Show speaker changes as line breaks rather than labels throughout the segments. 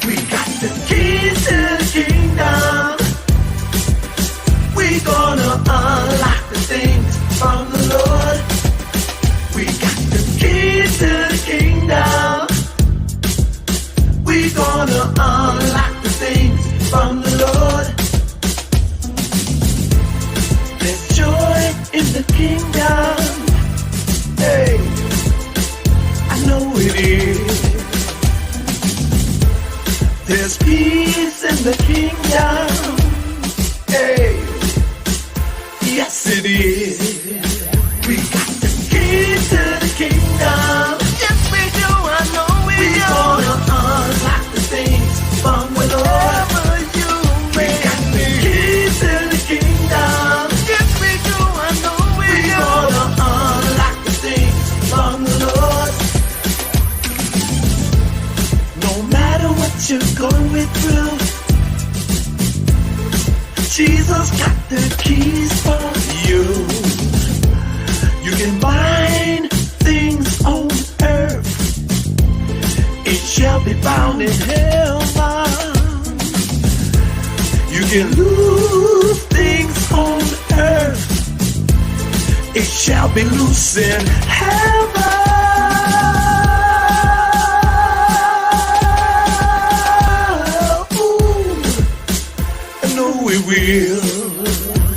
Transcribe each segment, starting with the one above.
We got the keys to the kingdom. We gonna unlock the things from the Lord. We got the keys to the kingdom. We gonna unlock the things from the Lord. There's joy in the kingdom. Hey, I know it is. There's peace in the kingdom. Hey, yes it is. We got the keys to the kingdom. Yes we do, I know we do. We gonna unlock the things from the Lord. We got the keys to the kingdom. Yes we do, I know we do. We gonna unlock the things from the Lord. No matter what you're going through, Jesus got the keys for you. You can bind things on earth, it shall be bound in heaven. You can lose things on earth, it shall be loose in heaven. We will.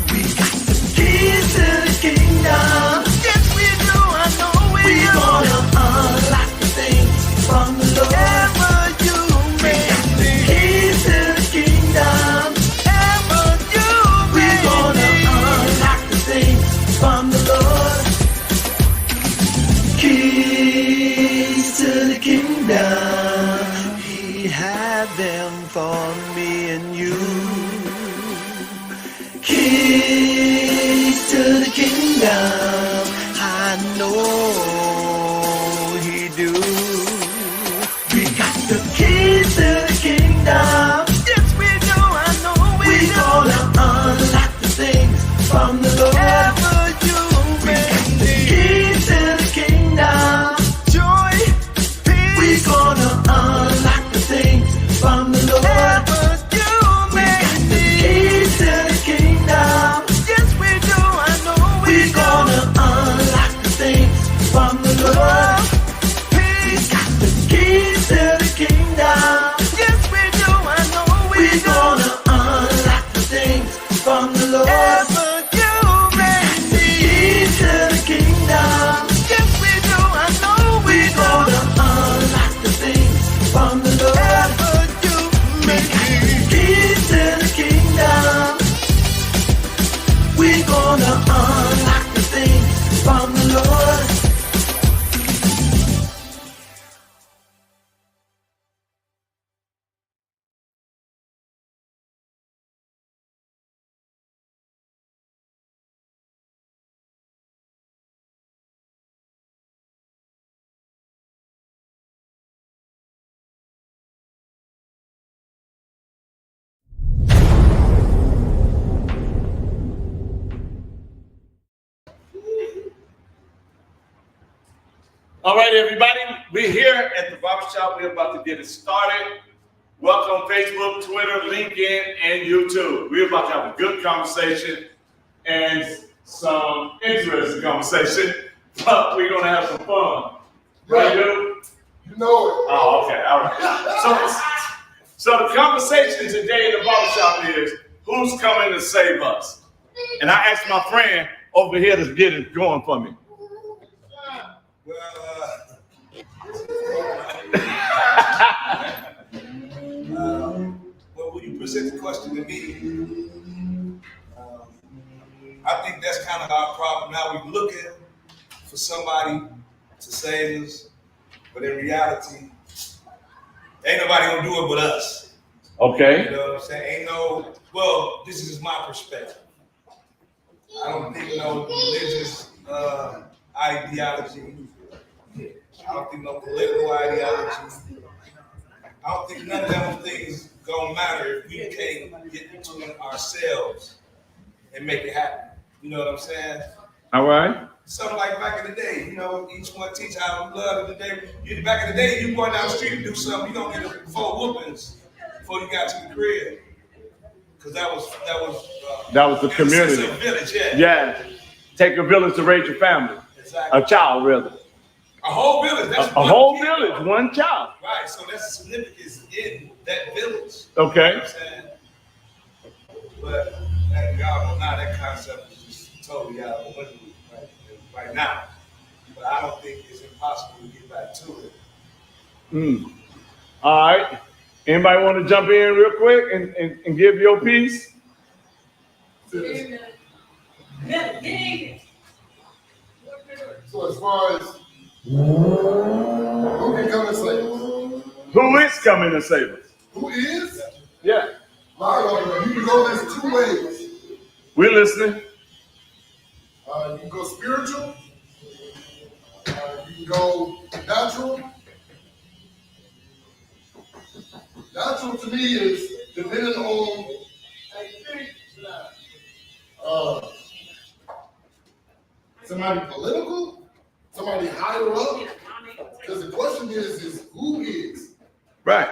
We got the keys to the kingdom. Yes, we do. I know we do. We gonna unlock the things from the Lord. Ever you may be. Keys to the kingdom. Ever you may be. We gonna unlock the things from the Lord. Keys to the kingdom. He had them for me and you. Keys to the kingdom, I know he do. We got the keys to the kingdom. Yes, we do. I know we do. We gonna unlock the things from the Lord. Ever you may be. Keys to the kingdom. Joy, peace. We gonna unlock the things from the Lord. Ever you may be. Keys to the kingdom. Yes, we do. I know we gonna unlock the things from the Lord. Peace. Got the keys to the kingdom. Yes, we do. I know we gonna unlock the things from the Lord. Ever you may be. Keys to the kingdom. Yes, we do. I know we gonna unlock the things from the Lord. Ever you may be. Keys to the kingdom. We gonna unlock the things from the Lord.
All right, everybody, we're here at the Barbershop. We're about to get it started. Welcome Facebook, Twitter, LinkedIn, and YouTube. We're about to have a good conversation and some interesting conversation, but we're gonna have some fun. Right, dude?
You know it.
Oh, okay, all right. So the conversation today in the Barbershop is, who's coming to save us? And I asked my friend over here to get it going for me.
Well, when you present the question to me, I think that's kind of our problem now. We're looking for somebody to save us, but in reality, ain't nobody gonna do it but us.
Okay.
You know what I'm saying? Well, this is my perspective. I don't think no religious ideology. I don't think no political ideology. I don't think none of them things gonna matter if we can't get between ourselves and make it happen. You know what I'm saying?
All right.
something like back in the day, you know, each one teach how to love it today. Back in the day, you going down the street and do something, you don't get 4 whoopings before you got to the crib. Because that was
the community.
Village,
yeah. Take a village to raise your family.
Exactly.
A child, rather.
A whole village. That's
a whole village, one child.
Right, so that's the significance in that village.
Okay.
You know what I'm saying? But y'all know now that concept is just totally out of the window right now. But I don't think it's impossible to get back to it.
All right. Anybody want to jump in real quick and give your piece?
So as far as who can come and save us?
Who is coming to save us?
Who is?
Yeah.
You can go this 2 ways.
We're listening.
You can go spiritual. You can go natural. Natural to me is depending on somebody political, somebody higher up. Because the question is who is?
Right.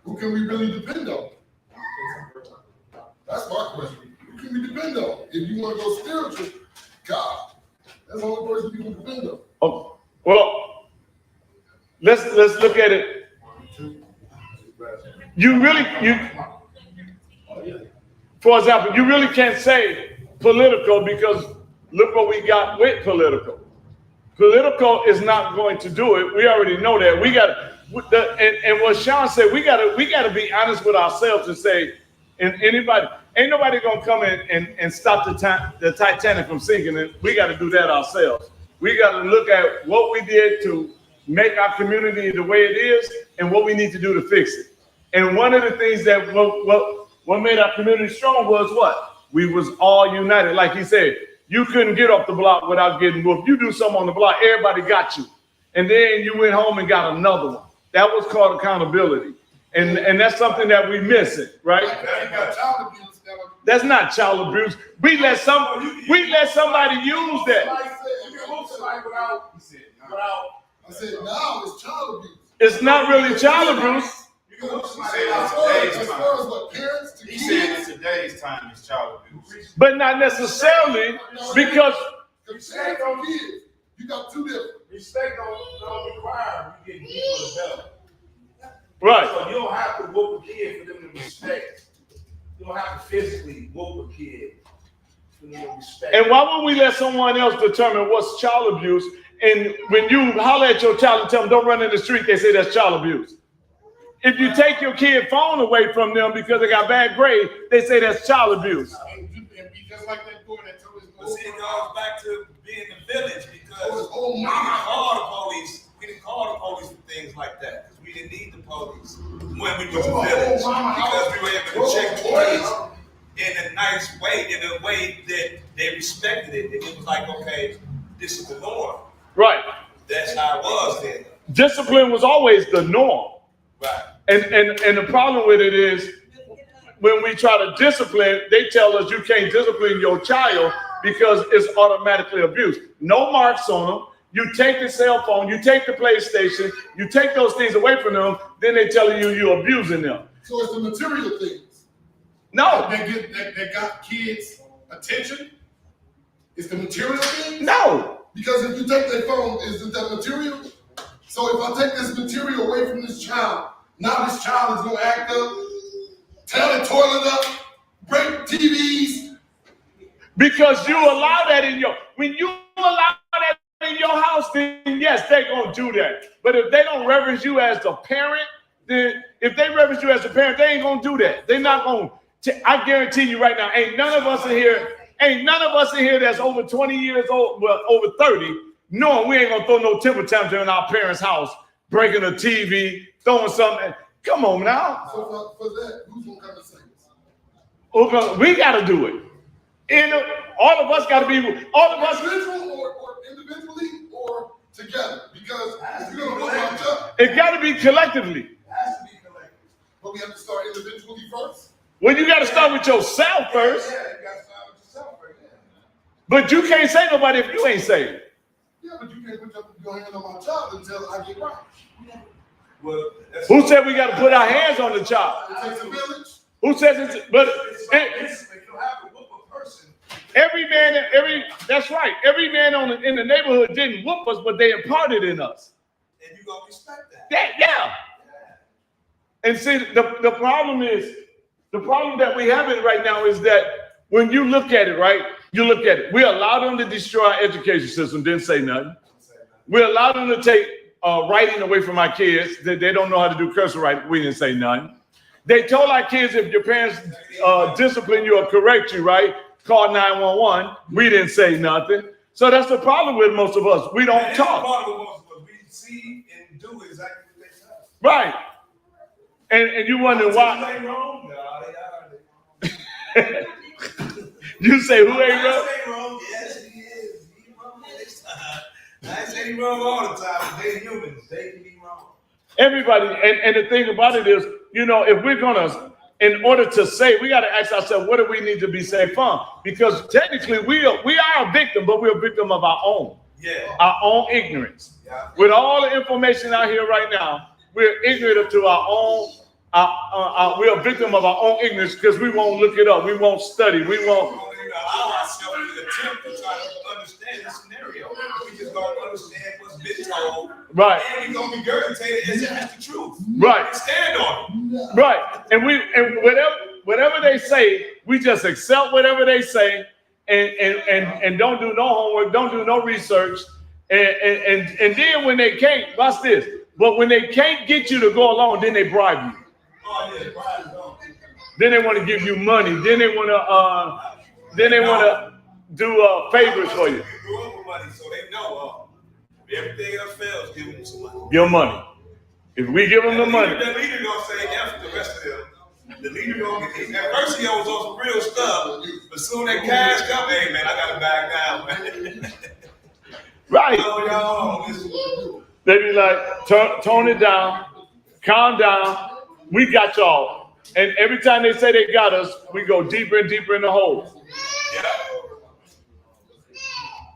Who can we really depend on? That's my question. Who can we depend on? If you want to go spiritual, God. That's the only person you can depend on.
Oh, well, let's look at it. For example, you really can't say political because look what we got with political. Political is not going to do it. We already know that. We got and what Sean said, we got to be honest with ourselves and say, and ain't nobody gonna come in and stop the Titanic from sinking. And we got to do that ourselves. We got to look at what we did to make our community the way it is and what we need to do to fix it. And one of the things that what made our community strong was what? We was all united. Like he said, you couldn't get off the block without getting whooped. You do something on the block, everybody got you. And then you went home and got another one. That was called accountability. And that's something that we missing, right? That's not child abuse. We let somebody use that.
I said now it's child abuse.
It's not really child abuse.
He said in today's time it's child abuse.
But not necessarily because
respect on kids. You got 2 different.
Respect don't require you getting people to better.
right.
So you don't have to whoop a kid for them to respect. You don't have to physically whoop a kid for them to respect.
And why would we let someone else determine what's child abuse? And when you holler at your child and tell them don't run in the street, they say that's child abuse. If you take your kid phone away from them because they got bad grades, they say that's child abuse.
And just like that boy that told his
But see, it goes back to being the village because
oh,
we didn't call the police. We didn't call the police for things like that because we didn't need the police when we was the village because we were able to check kids in a nice way, in a way that they respected it. And it was like, okay, this is the norm.
Right.
That's how it was then.
Discipline was always the norm.
Right.
And the problem with it is when we try to discipline, they tell us you can't discipline your child because it's automatically abuse. No marks on them. You take the cell phone, you take the PlayStation, you take those things away from them, then they tell you you're abusing them.
So it's the material things.
No.
That got kids' attention. It's the material things.
No.
Because if you take their phone, isn't that material? So if I take this material away from this child, now this child is gonna act up, tear the toilet up, break TVs.
Because you allow that when you allow that in your house, then yes, they're gonna do that. But if they don't reverence you as the parent, then if they reverence you as a parent, they ain't gonna do that. They're not gonna. I guarantee you right now, ain't none of us in here that's over 20 years old, well, over 30, knowing we ain't gonna throw no temper tantrum in our parents' house, breaking a TV, throwing something. Come on now.
So for that, who's gonna come and save us?
We gotta do it. And all of us gotta be, all of us.
Individual or individually or together? Because if you're gonna go out up,
It gotta be collectively.
It has to be collective.
but we have to start individually first.
Well, you gotta start with yourself first.
Yeah, you got to start with yourself right
But you can't say nobody if you ain't saved.
Yeah, but you can't put your hand on my child until I get right.
Well,
Who said we got to put our hands on the child?
It takes a village.
Who says it's, but
It's about discipline. You don't have to whoop a person.
every man, that's right. Every man in the neighborhood didn't whoop us, but they imparted in us.
And you gonna respect that.
Yeah. And see, the problem that we have it right now is that when you look at it, right, you look at it. We allowed them to destroy our education system, didn't say nothing. We allowed them to take writing away from our kids. They don't know how to do cursive writing. We didn't say nothing. They told our kids if your parents discipline you or correct you, right, call 911. We didn't say nothing. So that's the problem with most of us. We don't talk.
Part of most of us, we see and do exactly what they say.
Right. And you wonder why.
They wrong? No, they are.
You say who ain't wrong?
I say wrong. Yes, he is. He wrong this time. I ain't say he wrong all the time. They humans. They can be wrong.
Everybody, and the thing about it is, you know, if we're gonna, in order to save, we got to ask ourselves, what do we need to be saved from? Because technically, we are a victim, but we're a victim of our own, our own ignorance.
Yeah.
With all the information out here right now, we're ignorant to our own. We're a victim of our own ignorance because we won't look it up, we won't study, we won't.
We don't allow ourselves to attempt to try to understand the scenario. We just don't understand what's been told.
Right.
And we gonna regurgitate it as if it's the truth.
Right.
And stand on it.
Right. And whatever they say, we just accept whatever they say and don't do no homework, don't do no research. And then when they can't, watch this, but when they can't get you to go along, then they bribe you.
Oh, yeah, right.
Then they want to give you money. Then they want to do favors for you.
You grew up with money, so they know if everything else fails, give them some money.
Your money. If we give them the money.
The leader gonna say yes for the rest of them. The leader gonna get at first he was on some real stuff, but soon that cash come, hey man, I gotta back down, man.
Right.
Oh, y'all, listen.
They be like, tone it down, calm down. We got y'all. And every time they say they got us, we go deeper and deeper in the hole.
Yeah.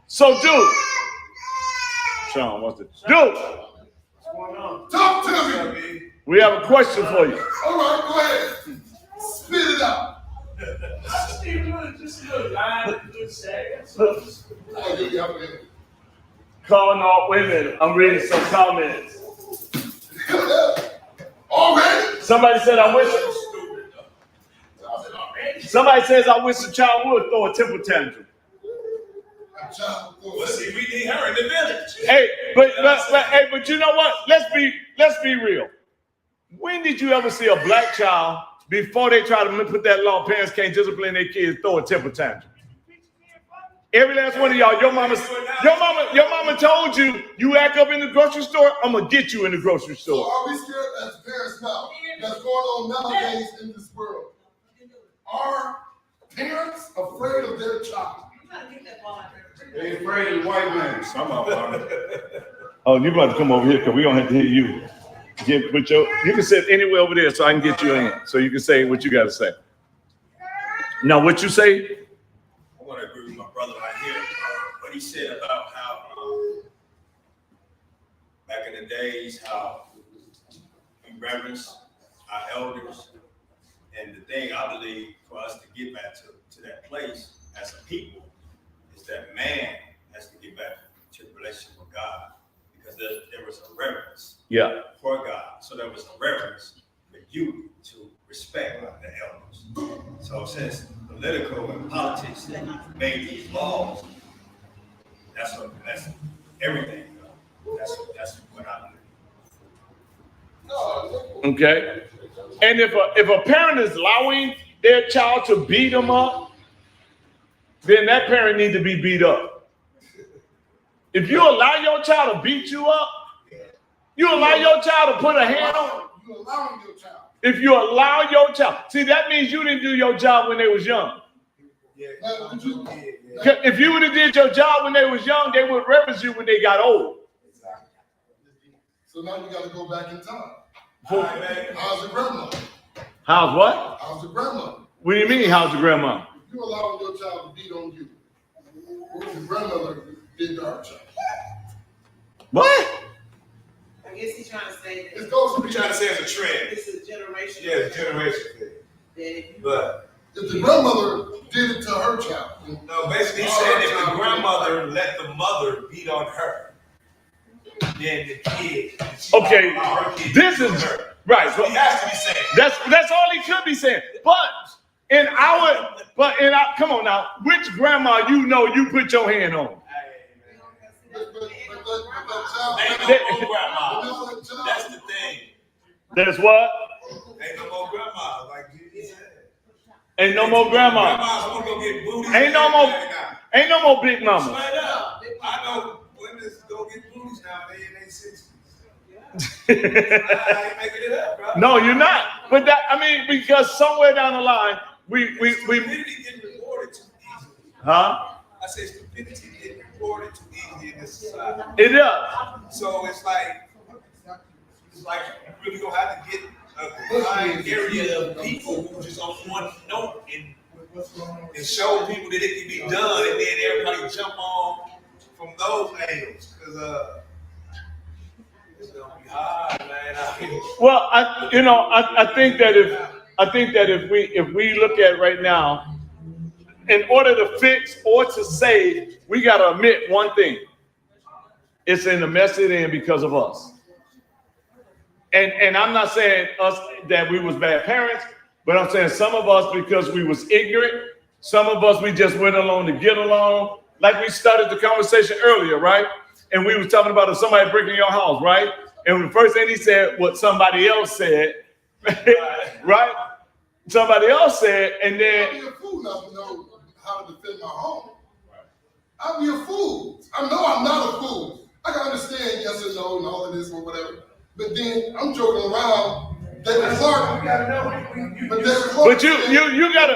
So, dude. Sean, what's it? Dude,
What's going on?
Talk to me.
we have a question for you.
All right, go ahead. Spit it out.
Just good. Good say.
Oh, you got it.
Calling all women. I'm reading some comments.
Already?
Somebody said, I wish. Somebody says, I wish the child would throw a temper tantrum.
Well, see, we need her in the village.
Hey, but you know what? Let's be real. When did you ever see a black child before they try to put that law? Parents can't discipline their kids, throw a temper tantrum. Every last one of y'all, your mama told you, you act up in the grocery store, I'm gonna get you in the grocery store.
So are we scared as parents now? That's going on nowadays in this world. Are parents afraid of their child?
They afraid of white man.
Some of them. Oh, you about to come over here because we don't have to hear you. You can sit anywhere over there so I can get you in. So you can say what you got to say. Now, what you say?
I want to agree with my brother right here. What he said about how back in the days, how we reverence our elders. And the thing I believe for us to get back to that place as a people is that man has to get back to the relationship with God, because there was a reverence for God. So there was a reverence for you to respect the elders. So since political and politics made these laws, that's everything. That's what I believe.
Okay. And if a parent is allowing their child to beat them up, then that parent needs to be beat up. If you allow your child to beat you up, you allow your child to put a hand on.
You allowing your child.
If you allow your child, see, that means you didn't do your job when they was young. If you would have did your job when they was young, they would reverence you when they got old.
So now you got to go back in time.
Right,
How's the grandma?
How's what?
How's the grandma?
What do you mean, how's the grandma?
If you allowing your child to beat on you, what his grandmother did to her child.
What?
I guess he's trying to say that
It goes to
We're
be
trying to say it's a trend.
it's a generation.
Yeah, it's a generation thing.
That
But
if the grandmother did it to her child.
no, basically he's saying if the grandmother let the mother beat on her, then the kid.
Okay, this is right.
That's what he has to be saying.
That's all he could be saying. But in our come on now, which grandma you know you put your hand on?
But that child,
Ain't no more grandma. That's the thing.
There's what?
Ain't no more grandma, like Jesus said.
Ain't no more grandma.
Grandmas want to go get booties.
Ain't no more big mama.
Straight up. I know women go get booties now. They in their 60s. I ain't making it up, bro.
No, you're not. But that, I mean, because somewhere down the line, we
Stupidity getting rewarded too easily.
huh?
I say stupidity getting rewarded too easily in this society.
It does.
So it's like you really gonna have to get a wide area of people who just on one note and show people that it can be done, and then everybody jump on from those angles. Cause it's gonna be hard, man.
Well, I think that if we look at right now, in order to fix or to save, we got to admit one thing. It's in the mess it in because of us. And I'm not saying us that we was bad parents, but I'm saying some of us because we was ignorant. Some of us, we just went along to get along. Like we started the conversation earlier, right? And we was talking about if somebody breaking your house, right? And the first thing he said, what somebody else said, right? Somebody else said, and then...
I'd be a fool not to know how to defend my home. I'd be a fool. I know I'm not a fool. I can understand yes or no and all of this or whatever. But then I'm joking around. David Clark.
You gotta know
But David Clark.
But you gotta...
You gotta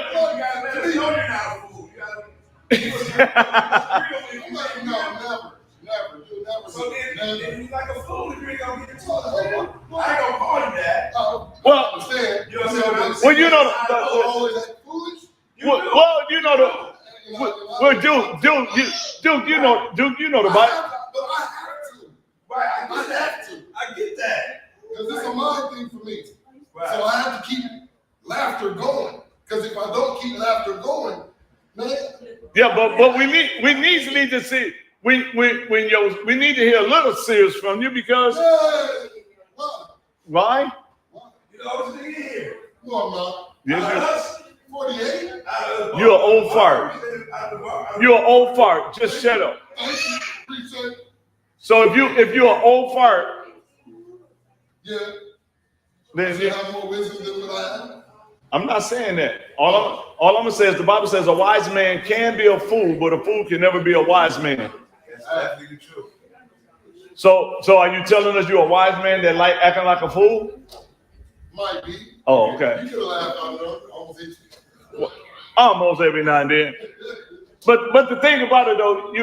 let us know you're not a fool.
I'm like, no, never. You'll never.
So then you like a fool if you ain't gonna get told. I ain't
Well,
gonna call you that.
Well,
I understand.
You know what I'm saying?
well, you know...
Always act foolish.
Well, you know the... Well, Duke, you know the Bible.
But I have to.
Right,
I have to.
I get that.
Because it's a mind thing for me.
Right.
So I have to keep laughter going. Because if I don't keep laughter going, man.
Yeah, but we need to see we need to hear a little serious from you because why?
You know what I'm here?
No, I'm not.
Yes,
48.
you're an old fart. You're an old fart. Just shut up.
Thank you. Appreciate it.
So if you're an old fart,
Yeah.
then
You have more wisdom than what I have.
I'm not saying that. All I'm gonna say is the Bible says a wise man can be a fool, but a fool can never be a wise man.
That's definitely true.
So are you telling us you're a wise man that like acting like a fool?
Might be.
Oh, okay.
You could have laughed out there. Almost hit you.
Almost every now and then. But the thing about it though,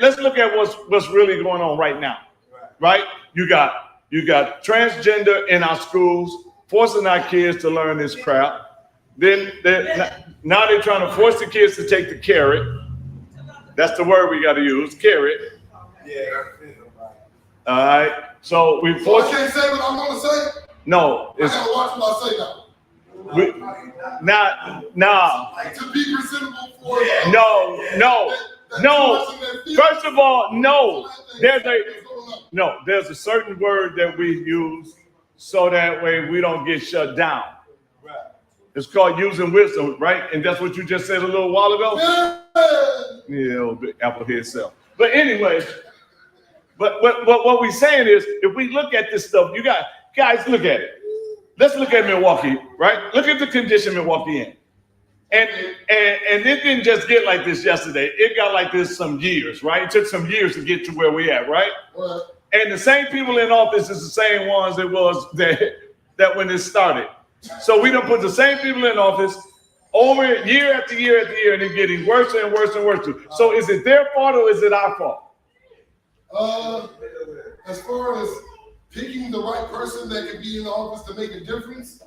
let's look at what's really going on right now. Right? You got transgender in our schools, forcing our kids to learn this crap. Then now they're trying to force the kids to take the carrot. That's the word we got to use, carrot.
Yeah.
All right. So we
So I
force.
can't say what I'm going to say.
No,
I
it's
got to watch what I say now.
now.
To be presentable for
No. First of all, no. There's a certain word that we use so that way we don't get shut down.
Right.
It's called using wisdom, right? And that's what you just said a little while ago. Yeah, old big apple head self. But anyway, but what we're saying is, if we look at this stuff, you guys look at it. Let's look at Milwaukee, right? Look at the condition Milwaukee in. And it didn't just get like this yesterday. It got like this some years, right? It took some years to get to where we at, right? And the same people in office is the same ones that was that when it started. So we don't put the same people in office over year after year after year, and it's getting worse and worse and worse. So is it their fault or is it our fault?
As far as picking the right person that can be in the office to make a difference,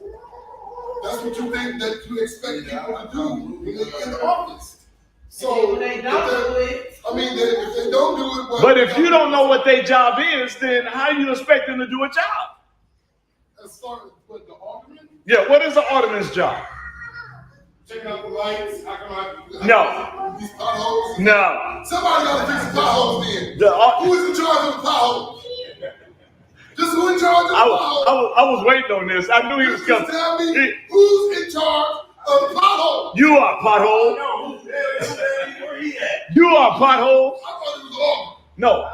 that's what you think that you expect people to do in the office.
So when they don't do it,
I mean, if they don't do it, well,
But if you don't know what their job is, then how you expect them to do a job?
Let's start with the alderman.
Yeah, what is the alderman's job?
Checking out the lights. How come
No.
these potholes?
No.
Somebody got to fix the potholes then.
The,
Who is in charge of the potholes? Just who in charge of the potholes?
I was waiting on this. I knew he was coming.
Tell me who's in charge of the potholes?
You are pothole.
Where he at?
You are pothole.
I thought it was alderman.
No.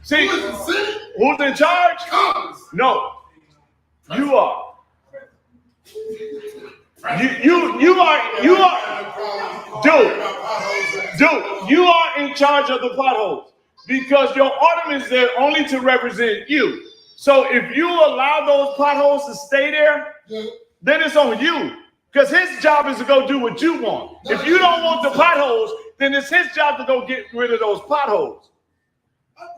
See,
Who is the city?
who's in charge?
Congress.
No. You are. You are, dude, you are in charge of the potholes because your alderman is there only to represent you. So if you allow those potholes to stay there, then it's on you because his job is to go do what you want. If you don't want the potholes, then it's his job to go get rid of those potholes.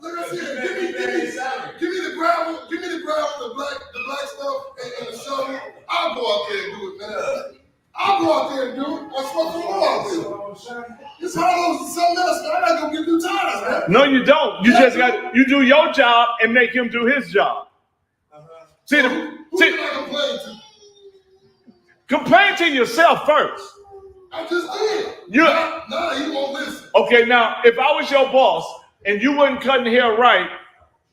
Look, I said, give me the gravel, the black stuff, and the shovel. I'll go out there and do it, man. I'll go out there and do it. That's what the law is. This potholes is something else. I'm not gonna give you tires, man.
No, you don't. You just got you do your job and make him do his job. See,
Who can I complain to?
Complain to yourself first.
I just did. Nah, he won't listen.
Okay, now if I was your boss and you wasn't cutting hair right,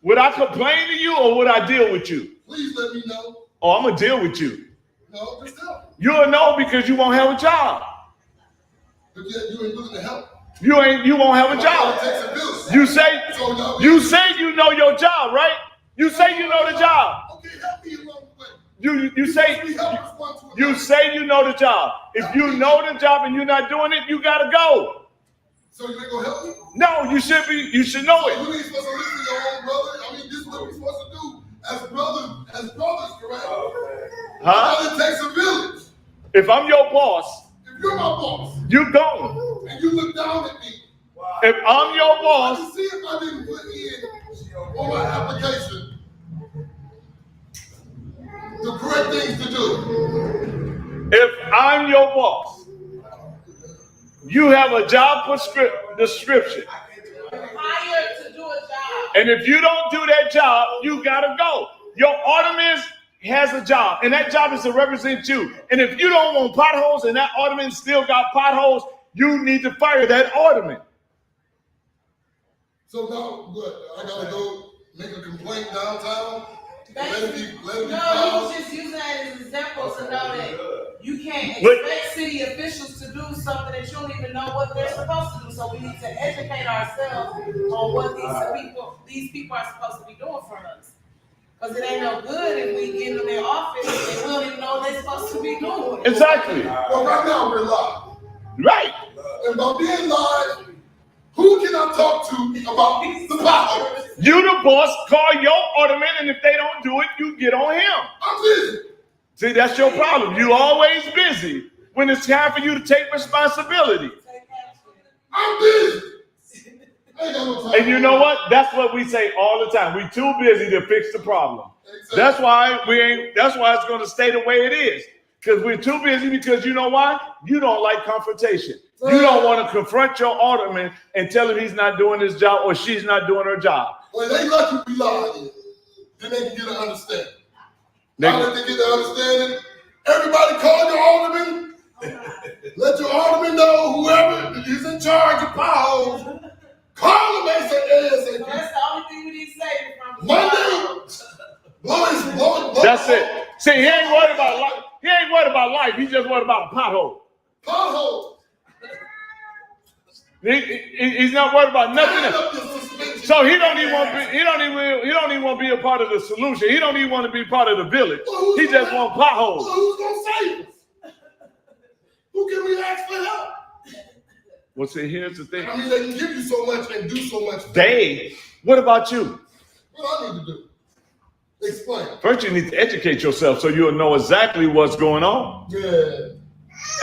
would I complain to you or would I deal with you?
Please let me know.
Oh, I'm gonna deal with you.
No, just tell me.
You'll know because you won't have a job.
But yet you ain't looking to help.
You won't have a job. You say you know your job, right? You say you know the job.
Okay, help me along the way.
You say you know the job. If you know the job and you're not doing it, you gotta go.
So you ain't gonna help me?
No, you should be. You should know it.
You ain't supposed to listen to your own brother. I mean, this is what we're supposed to do as brothers, correct?
Huh?
It takes a village.
If I'm your boss,
if you're my boss,
you gone.
And you look down at me.
If I'm your boss,
to see if I didn't put in on my application the correct things to do.
If I'm your boss, you have a job description.
hired to do a job.
And if you don't do that job, you gotta go. Your alderman has a job, and that job is to represent you. And if you don't want potholes and that alderman still got potholes, you need to fire that alderman.
So now, what? I gotta go make a complaint downtown? Let it be
you was just using that as an example to know that you can't expect city officials to do something that you don't even know what they're supposed to do. So we need to educate ourselves on what these people are supposed to be doing for us. Because it ain't no good if we get in their office and we don't even know what they're supposed to be doing.
Exactly.
Well, right now we're live.
Right.
And by being live, who can I talk to about the potholes?
You the boss, call your alderman, and if they don't do it, you get on him.
I'm busy.
See, that's your problem. You always busy when it's time for you to take responsibility.
I'm busy. I ain't got no time.
And you know what? That's what we say all the time. We too busy to fix the problem. Exactly. That's why it's going to stay the way it is. Because we're too busy because you know why? You don't like confrontation. You don't want to confront your alderman and tell him he's not doing his job or she's not doing her job.
Well, they lucky we live. Then they can get an understanding. How did they get an understanding? Everybody call your alderman. Let your alderman know whoever is in charge of potholes. Call them and say ASAP.
That's the only thing we need to say from
Monday. Blow.
That's it. See, he ain't worried about life. He ain't worried about life. He's just worried about a pothole.
Pothole.
He's not worried about nothing else. So he don't even want to be a part of the solution. He don't even want to be part of the village.
Well,
he just wants potholes.
Well, who's gonna save us? Who can we ask for help?
Well, see, here's the thing.
I mean, they can give you so much and do so much.
What about you?
What I need to do? Explain.
First, you need to educate yourself so you'll know exactly what's going on.
Yeah.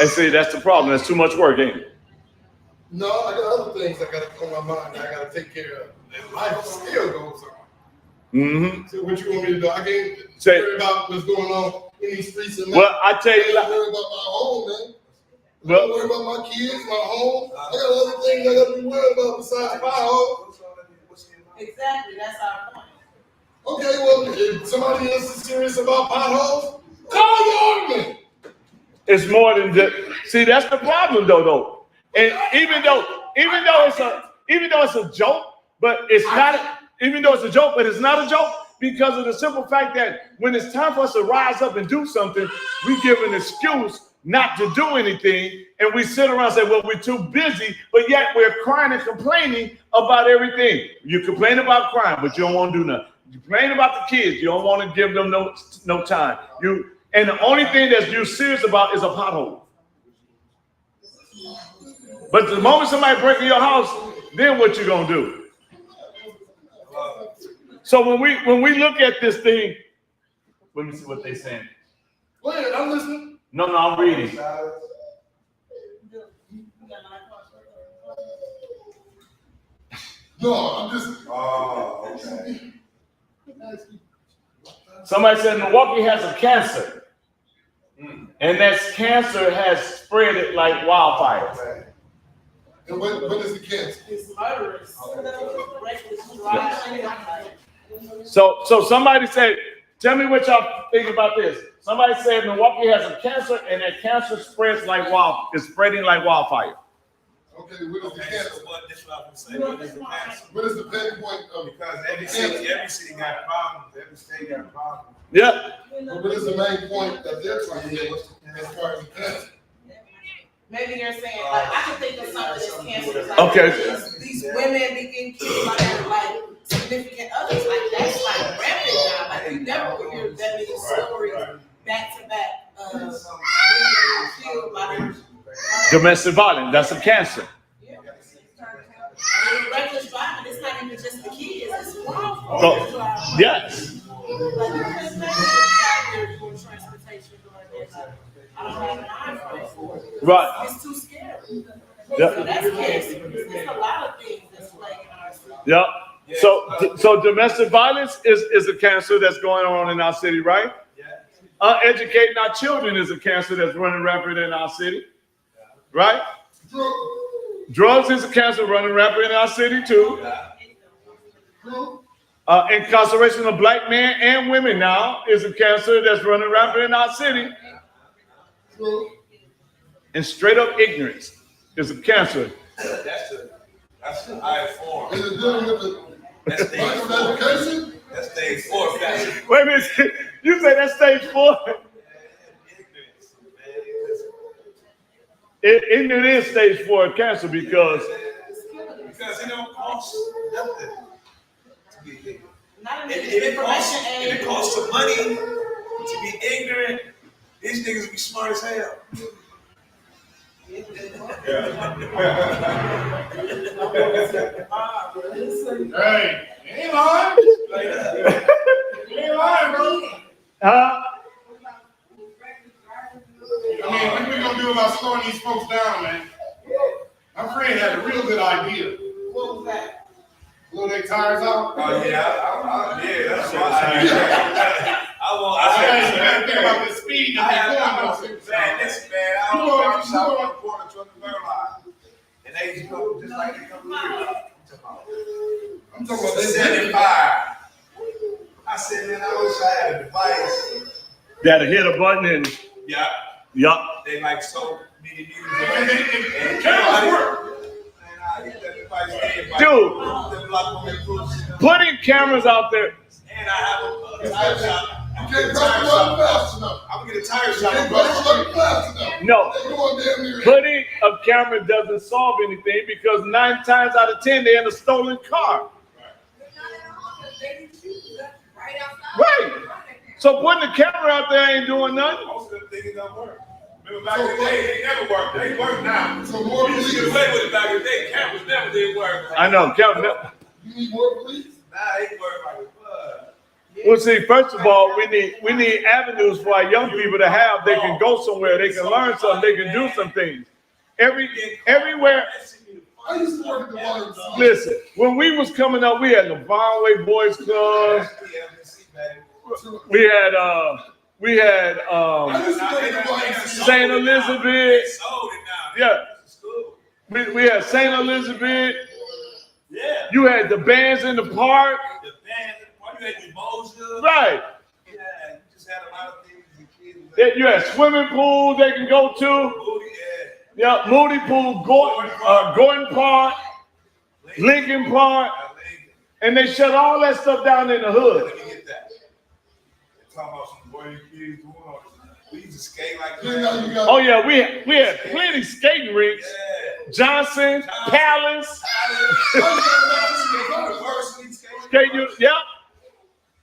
And see, that's the problem. That's too much work, ain't it?
No, I got other things I got on my mind that I got to take care of. And life still goes on.
Mm-hmm.
So what you want me to do? I can't worry about what's going on in these streets. And
well, I tell you,
worry about my home, man. I gotta worry about my kids, my home. I got other things I gotta be worried about besides potholes.
Exactly, that's our point.
Okay, well, if somebody else is serious about potholes, call the alderman.
It's more than just. See, that's the problem, though. And even though it's a joke, but it's not. Even though it's a joke, but it's not a joke because of the simple fact that when it's time for us to rise up and do something, we give an excuse not to do anything, and we sit around and say, well, we're too busy, but yet we're crying and complaining about everything. You complain about crime, but you don't want to do nothing. You complain about the kids, you don't want to give them no time. And the only thing that you're serious about is a pothole. But the moment somebody breaks in your house, then what you gonna do? So when we look at this thing, let me see what they're saying.
Go ahead, I'm listening.
No, I'm reading.
No, I'm just.
Oh, okay.
Somebody said Milwaukee has a cancer, and that cancer has spread it like wildfire.
And what is the cancer?
It's murderous. Reckless driving.
So somebody said, tell me what y'all think about this. Somebody said Milwaukee has a cancer, and that cancer spreads like it's spreading like wildfire.
Okay, what is the cancer?
So what this what I'm saying? What is the cancer?
What is the pinpoint of
Because every city got problems. Every state got problems.
Yeah.
what is the main point that they're trying to make as far as the cancer?
Maybe they're saying, like, I can think of something that's cancer. Like,
Okay.
These women be getting killed by their, like, significant others. Like, that's like rampant now. Like, you never would hear that many stories back to back of women being killed by their.
Domestic violence, that's a cancer.
Yeah. Reckless driving, it's not even just the kids, it's grown folks
So,
driving.
yes.
Like, you can't imagine out there doing transportation doing that. I don't have an eye for it.
Right.
It's too scary.
Yep.
So that's cancer. There's a lot of things that's plaguing our city.
Yep. So domestic violence is a cancer that's going on in our city, right? Educating our children is a cancer that's running rampant in our city, right? Drugs is a cancer running rampant in our city too. Incarceration of black men and women now is a cancer that's running rampant in our city. And straight up ignorance is a cancer.
That's the high form.
Is it dealing with the
That's stage
lack of
4.
education?
That's stage 4. That's
Wait a minute, you say that's stage 4?
ignorance, man.
Ignorance is stage 4 of cancer because
Because it don't cost nothing to be ignorant.
Not in
And
the
if it
information
costs some money to be ignorant, these niggas be smart as hell.
Hey, ain't lying. Ain't lying, bro. I mean, what we gonna do about slowing these folks down, man? My friend had a real good idea.
What was that?
Blow their tires out.
Oh yeah, that's my idea. I
You gotta think about the speed that they're going on.
Man, listen, man, I don't know if I'm on the corner to the third line. And they just go just like they come here.
I'm talking about this.
75. I said, man, I wish I had a device.
that'll hit a button and
Yeah.
yup.
They like so many views.
And cameras work.
Dude, putting cameras out there.
And I have a tire shop.
You can't press the button fast enough.
I'm gonna get a tire
You
shop.
can't press the button fast enough.
No,
They're going damn near.
putting a camera doesn't solve anything because 9 times out of 10 they're in a stolen car. Right. So putting the camera out there ain't doing nothing.
Most of them things don't work. Remember back in the day, they never worked. They work now.
So more
We used to get
police.
away with it back in the day. Cameras never did work.
I know, camera.
You need more police?
Nah, they work like a bug.
Well, see, first of all, we need avenues for our young people to have. They can go somewhere, they can learn something, they can do some things. Everywhere.
I used to work at the water.
Listen, when we was coming up, we had the Barnway Boys Club. We had
I used to work at the water.
St. Elizabeth.
Sold it now.
Yeah.
School.
We had St. Elizabeth.
Yeah.
You had the bands in the park.
The band, you had your Bossier.
Right.
Yeah, you just had a lot of things and kids.
You had swimming pools they can go to.
Moody,
Yeah, Moody Pool, Gordon Park, Lincoln Park. And they shut all that stuff down in the hood.
Let me get that. They're talking about some boy kids doing all this. We used to skate like that.
Oh yeah, we had plenty skating rinks.
Yeah.
Johnson, Palace. Skate you, yep.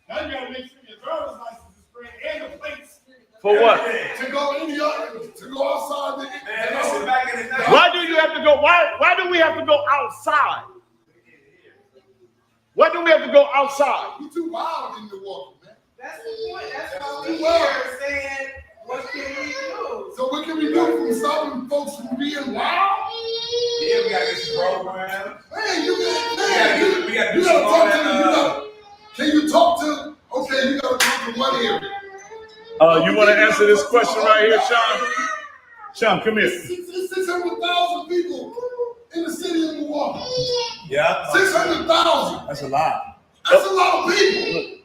Now you gotta make sure your driver's license is sprayed and the plates.
For what?
To go in the yard, to go outside.
Man, listen, back in the day.
Why do you have to go? Why do we have to go outside? Why do we have to go outside?
You too wild in Milwaukee, man.
That's the point. That's why we're here saying, what can we do?
So what can we do from stopping folks from being wild?
Yeah, we gotta get some programs.
Man, you
We gotta do
gotta
some
talk to
all
them.
that.
Can you talk to? Okay, you gotta talk to one area.
You want to answer this question right here, Sean? Sean, come here.
600,000 people in the city of Milwaukee.
Yeah.
600,000.
That's a lot.
That's a lot of people.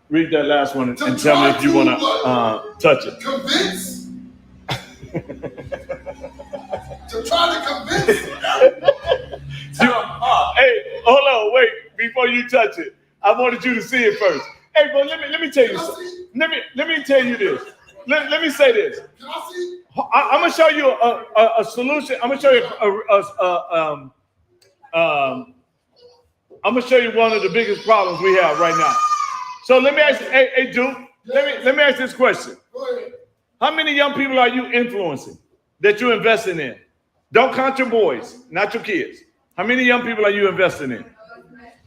Read that last one and tell me if you want to touch it.
Convince. To try to convince.
Hey, hold on, wait. Before you touch it, I wanted you to see it first. Hey, but let me tell you something. Let me tell you this. Let me say this.
Can I see?
I'm gonna show you a solution. I'm gonna show you I'm gonna show you one of the biggest problems we have right now. So let me ask you, hey Duke, let me ask this question.
Go ahead.
How many young people are you influencing that you're investing in? Don't count your boys, not your kids. How many young people are you investing in?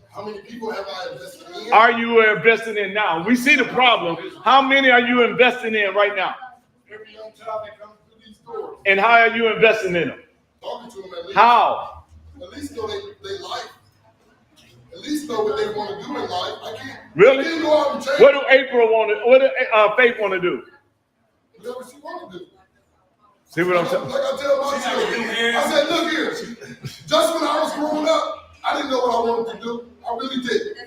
How many people have I invested in?
Are you investing in now? We see the problem. How many are you investing in right now?
Every young child that comes through these doors.
And how are you investing in them?
Talking to them at least.
How?
At least know they life. At least know what they want to do in life. I can't.
Really?
I can't go out and change.
What do April want to? What do Faith want to do?
Whatever she want to do.
See what I'm saying?
Like I tell my children, I said, look here. Just when I was growing up, I didn't know what I wanted to do. I really didn't.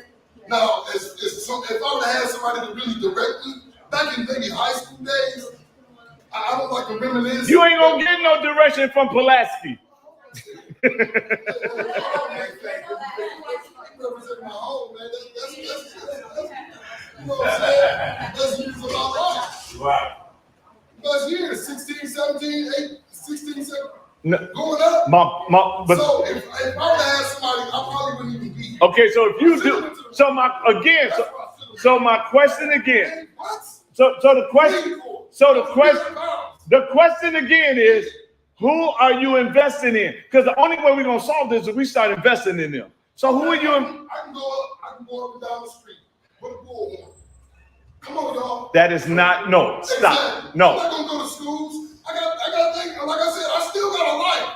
Now, if I would have had somebody to really direct me, back in maybe high school days, I don't like to reminisce.
You ain't gonna get no direction from Pulaski.
Represent my home, man. That's you know what I'm saying? That's years of my life.
Right.
That's years, 16, 17, 16, 17.
No,
Going up.
but
So if I would have had somebody, I probably wouldn't even be here.
okay. So if you do, so my question again.
What?
So the question again is, who are you investing in? Because the only way we're gonna solve this is if we start investing in them. So who are you?
I can go up and down the street with a bullhorn. Come on, y'all.
That is not, no, stop,
Exactly.
no.
I'm not gonna go to schools. I got things, like I said, I still got a life.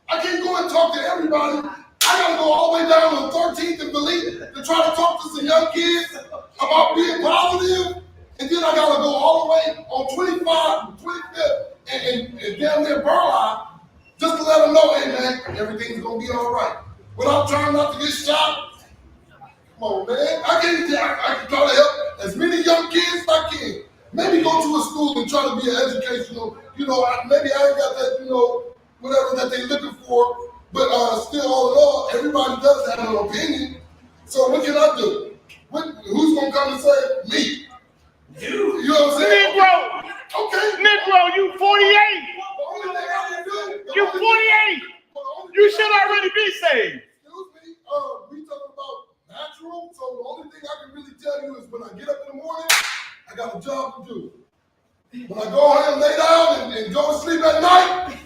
I can't go and talk to everybody. I gotta go all the way down to 13th and Believe to try to talk to some young kids about being positive. And then I gotta go all the way on 25, 25th, and down there Burleigh, just to let them know, hey man, everything's gonna be all right. Without trying not to get shot. Come on, man. I can try to help as many young kids as I can. Maybe go to a school and try to be an educational, maybe I ain't got that, whatever that they looking for, but still all in all, everybody does have an opinion. So what can I do? Who's gonna come and say me? You know what I'm saying?
Negro,
Okay.
Negro, you 48.
The only thing I can do.
You 48. You should already be saved.
Excuse me, we talking about natural, so the only thing I can really tell you is when I get up in the morning, I got a job to do. When I go ahead and lay down and go to sleep at night,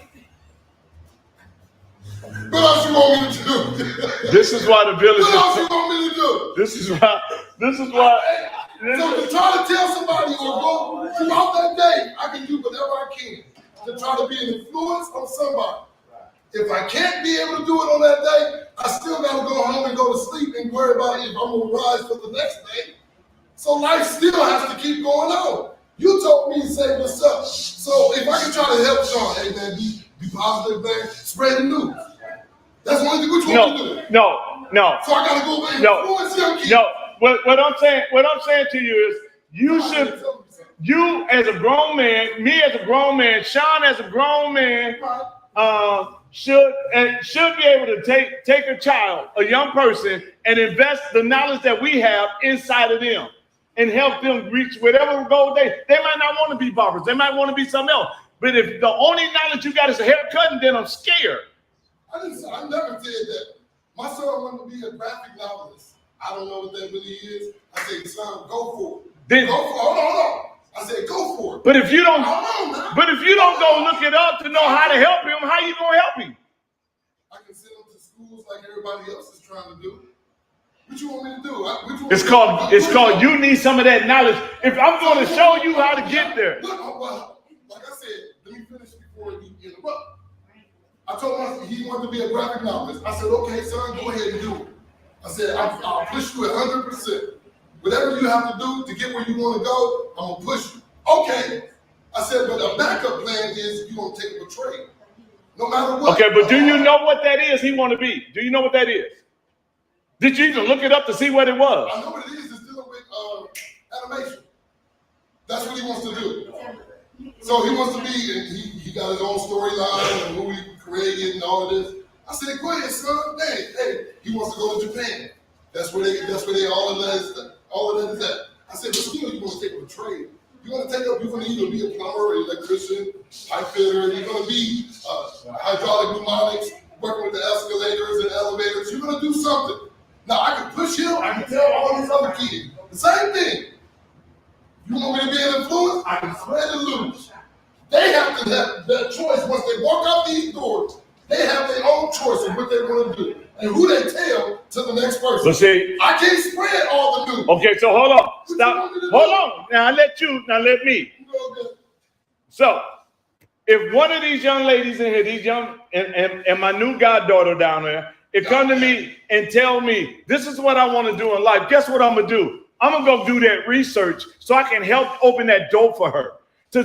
what else you want me to do?
This is why the village
What else you
is.
want me to do?
This is why.
So to try to tell somebody or go throughout that day, I can do whatever I can to try to be an influence on somebody. If I can't be able to do it on that day, I still got to go home and go to sleep and worry about if I'm going to rise for the next day. So life still has to keep going on. You told me to say what's up. So if I can try to help Sean, hey man, be positive, man. Spread the news. That's one thing. What you want me to do?
No.
So I gotta go and influence young kids.
No. What I'm saying to you is you as a grown man, me as a grown man, Sean as a grown man, should be able to take a child, a young person, and invest the knowledge that we have inside of them and help them reach whatever goal they might not want to be barbers. They might want to be something else. But if the only knowledge you got is a haircut, then I'm scared.
I never said that. My son wanted to be a graphic novelist. I don't know what that really is. I said, son, go for it. Hold on. I said, go for it.
But if you don't go look it up to know how to help him, how you gonna help him?
I can send him to schools like everybody else is trying to do. What you want me to do?
It's called you need some of that knowledge. If I'm going to show you how to get there.
Look, like I said, let me finish before you interrupt. I told him he wanted to be a graphic novelist. I said, okay, son, go ahead and do it. I said, I'll push you 100%. Whatever you have to do to get where you want to go, I'm going to push you. Okay. I said, but a backup plan is you're going to take a trade. No matter what.
Okay, but do you know what that is he want to be? Do you know what that is? Did you even look it up to see what it was?
I know what it is. It's dealing with animation. That's what he wants to do. So he wants to be, he got his own storyline and movie created and all of this. I said, go ahead, son. Hey, he wants to go to Japan. That's where all of that is at. I said, but still, you want to take up a trade. You're going to either be a plumber or electrician, pipe fitter, you're going to be hydraulic pneumatics, working with the escalators and elevators. You're going to do something. Now, I can push him, I can tell all these other kids. The same thing. You want me to be an influence? I can spread the news. They have to have that choice. Once they walk out these doors, they have their own choice of what they want to do and who they tell to the next person.
So see,
I can't spread all the news.
Okay, so hold on. Stop. Hold on. Now let me. So, if one of these young ladies in here, these young, and my new goddaughter down there, it come to me and tell me, this is what I want to do in life. Guess what I'm going to do? I'm going to go do that research so I can help open that door for her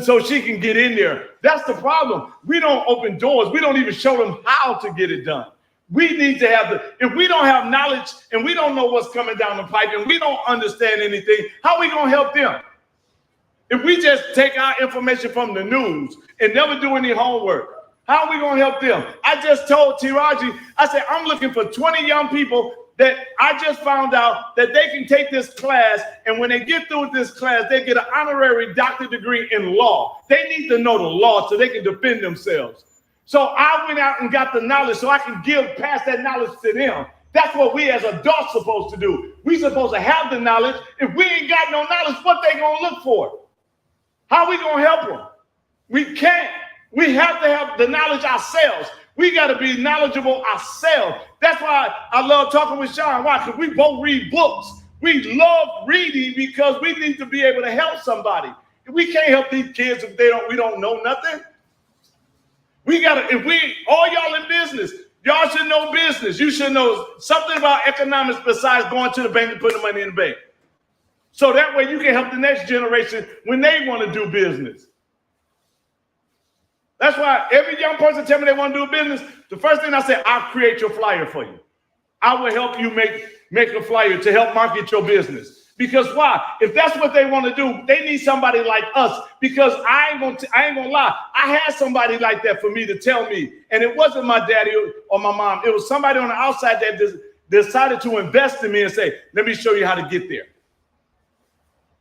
so she can get in there. That's the problem. We don't open doors. We don't even show them how to get it done. We need to have if we don't have knowledge and we don't know what's coming down the pipe and we don't understand anything, how are we going to help them? If we just take our information from the news and never do any homework, how are we going to help them? I just told Tiraji, I said, I'm looking for 20 young people that I just found out that they can take this class, and when they get through with this class, they get an honorary doctorate degree in law. They need to know the law so they can defend themselves. So I went out and got the knowledge so I can pass that knowledge to them. That's what we as adults supposed to do. We supposed to have the knowledge. If we ain't got no knowledge, what they gonna look for? How we gonna help them? We can't. We have to have the knowledge ourselves. We got to be knowledgeable ourselves. That's why I love talking with Sean. Why? Because we both read books. We love reading because we need to be able to help somebody. We can't help these kids if we don't know nothing. We got to, all y'all in business, y'all should know business. You should know something about economics besides going to the bank and putting the money in the bank. So that way you can help the next generation when they want to do business. That's why every young person tell me they want to do a business. The first thing I say, I'll create your flyer for you. I will help you make a flyer to help market your business. Because why? If that's what they want to do, they need somebody like us. Because I ain't gonna lie. I had somebody like that for me to tell me. And it wasn't my daddy or my mom. It was somebody on the outside that decided to invest in me and say, let me show you how to get there.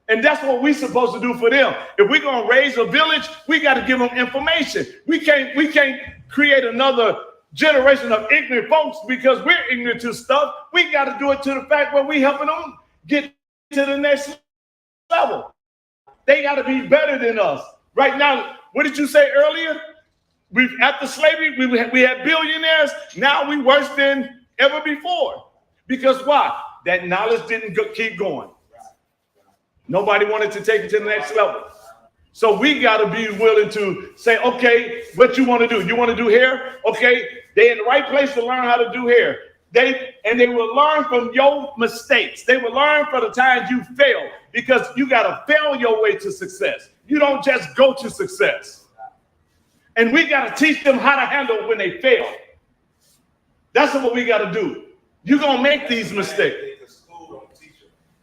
And that's what we're supposed to do for them. If we're going to raise a village, we got to give them information. We can't create another generation of ignorant folks because we're ignorant to stuff. We got to do it to the fact where we helping them get to the next level. They got to be better than us. Right now, what did you say earlier? After slavery, we had billionaires. Now we worse than ever before. Because why? That knowledge didn't keep going. Nobody wanted to take it to the next level. So we got to be willing to say, okay, what you want to do? You want to do hair? Okay, they in the right place to learn how to do hair. They will learn from your mistakes. They will learn from the times you fail because you got to fail your way to success. You don't just go to success. And we got to teach them how to handle when they fail. That's what we got to do. You're going to make these mistakes.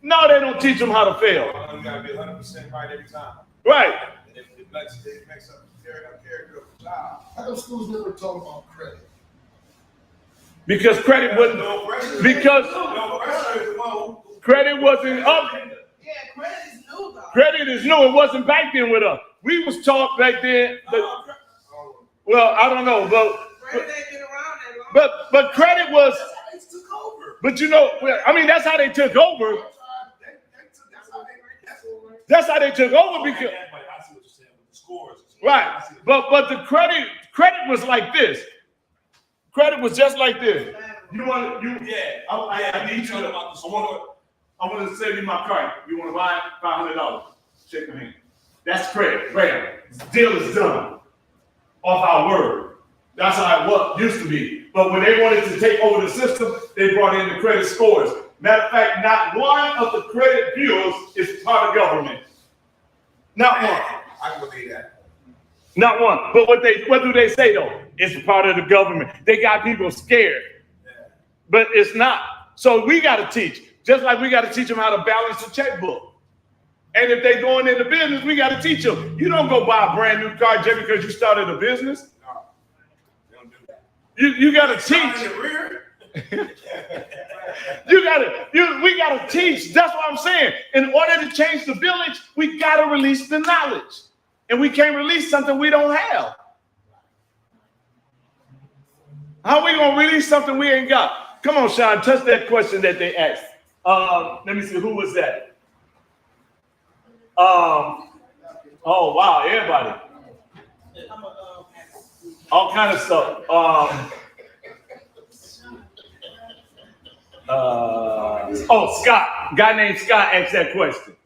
No, they don't teach them how to fail.
You got to be 100% right every time.
Right.
And if it makes up character of the child.
How come schools never talk about credit?
Because credit wasn't, because credit wasn't up.
Yeah, credit is new though.
Credit is new. It wasn't back then with us. We was taught back then. Well, I don't know,
Credit ain't been around that long.
but credit was. But you know, I mean, that's how they took over. That's how they took over because. Right, but the credit was like this. Credit was just like this. You want to, I need you to. I want to sell you my car. You want to buy it? $500. Shake my hand. That's credit. Bam. Deal is done. Off our word. That's how it used to be. But when they wanted to take over the system, they brought in the credit scores. Matter of fact, not one of the credit bureaus is part of government. Not one.
I can believe that.
Not one. But what do they say though? It's part of the government. They got people scared.
Yeah.
But it's not. So we got to teach. Just like we got to teach them how to balance a checkbook. And if they going into business, we got to teach them. You don't go buy a brand new car just because you started a business.
No, they don't do that.
You got to teach. We got to teach. That's what I'm saying. In order to change the village, we got to release the knowledge. And we can't release something we don't have. How we going to release something we ain't got? Come on, Sean, touch that question that they asked. Let me see, who was that? Oh, wow, everybody. All kind of stuff. Scott. A guy named Scott asked that question.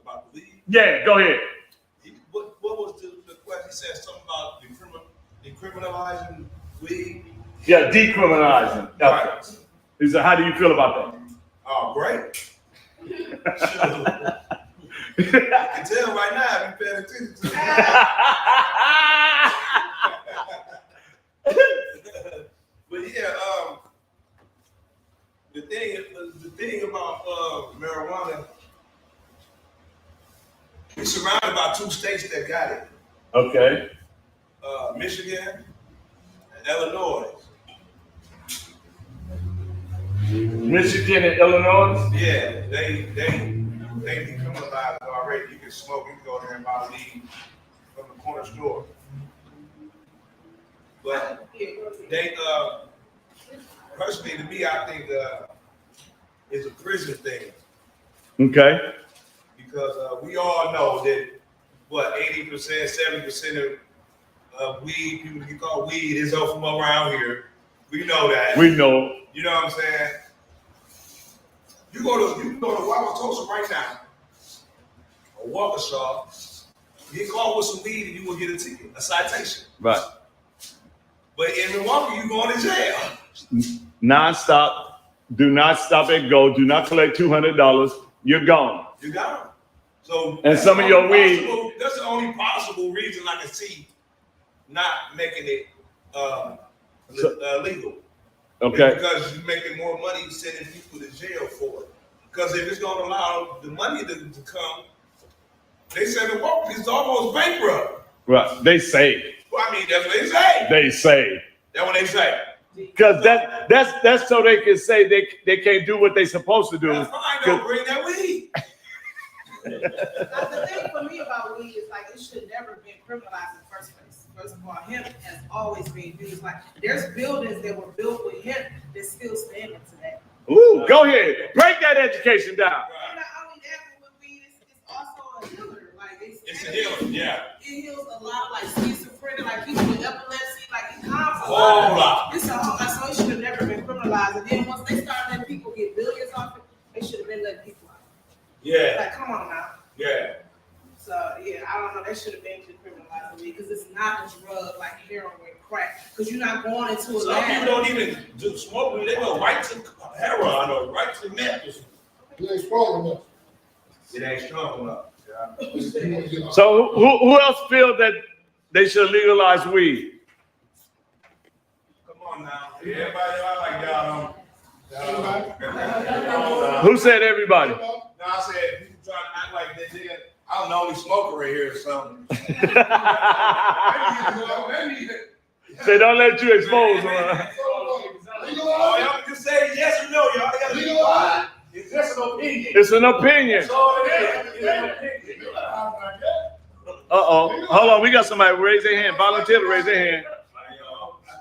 About the league?
Yeah, go ahead.
What was the question? He said something about decriminalizing weed.
Yeah, decriminalizing.
Right.
He said, how do you feel about that?
Oh, great. I can tell right now if you're paying attention to it. But yeah, the thing about marijuana, we're surrounded by 2 states that got it.
Okay.
Michigan and Illinois.
Michigan and Illinois?
Yeah, they decriminalized already. You can smoke, you can go there and buy weed from the corner store. But they, personally to me, I think it's a prison thing.
Okay.
Because we all know that, 80%, 70% of weed, people you call weed, is from around here. We know that.
We know.
You know what I'm saying? You can go to Wauwatosa right now, or Barbershop, get caught with some weed and you will get a ticket, a citation.
Right.
But in Milwaukee, you going to jail.
Non-stop. Do not stop and go. Do not collect $200. You're gone.
You got them. So
and some of your weed.
That's the only possible reason I can see not making it legal.
Okay.
Because you're making more money sending people to jail for it. Because if it's going to allow the money to come, they say Milwaukee is almost bankrupt.
Right. They say.
Well, I mean, that's what they say.
They say.
That's what they say.
Because that's so they can say they can't do what they're supposed to do.
That's fine. Don't bring that weed.
The thing for me about weed is like it should never been criminalized in the first place. First of all, hemp has always been used. Like there's buildings that were built with hemp that still stand today.
Ooh, go ahead. Break that education down.
Right. And not only that, but with weed, it's also a healer. Like it's
a healer, yeah.
It heals a lot, like schizophrenia, like people with epilepsy, like it calms a
lot.
lot. It's a whole lot. So it should have never been criminalized. And then once they started letting people get billions off it, they should have been letting people out.
Yeah.
Like, come on now.
Yeah.
So, yeah, I don't know. They should have been decriminalized to me because it's not a drug like heroin and crack. Because you're not going into a
Some people don't even do smoke weed. They go right to heroin or right to meth.
It ain't strong enough.
It ain't strong enough.
So who else feel that they should legalize weed?
Come on now. Everybody, I like y'all.
Who said everybody?
No, I said people trying to act like they did. I'm the only smoker right here or something.
Say don't let you expose them.
Oh, y'all can say yes or no. Y'all gotta be quiet. It's just an opinion.
It's an opinion.
That's all it is. It's an opinion.
Uh-oh. Hold on, we got somebody raise their hand. Volunteer to raise their hand.
I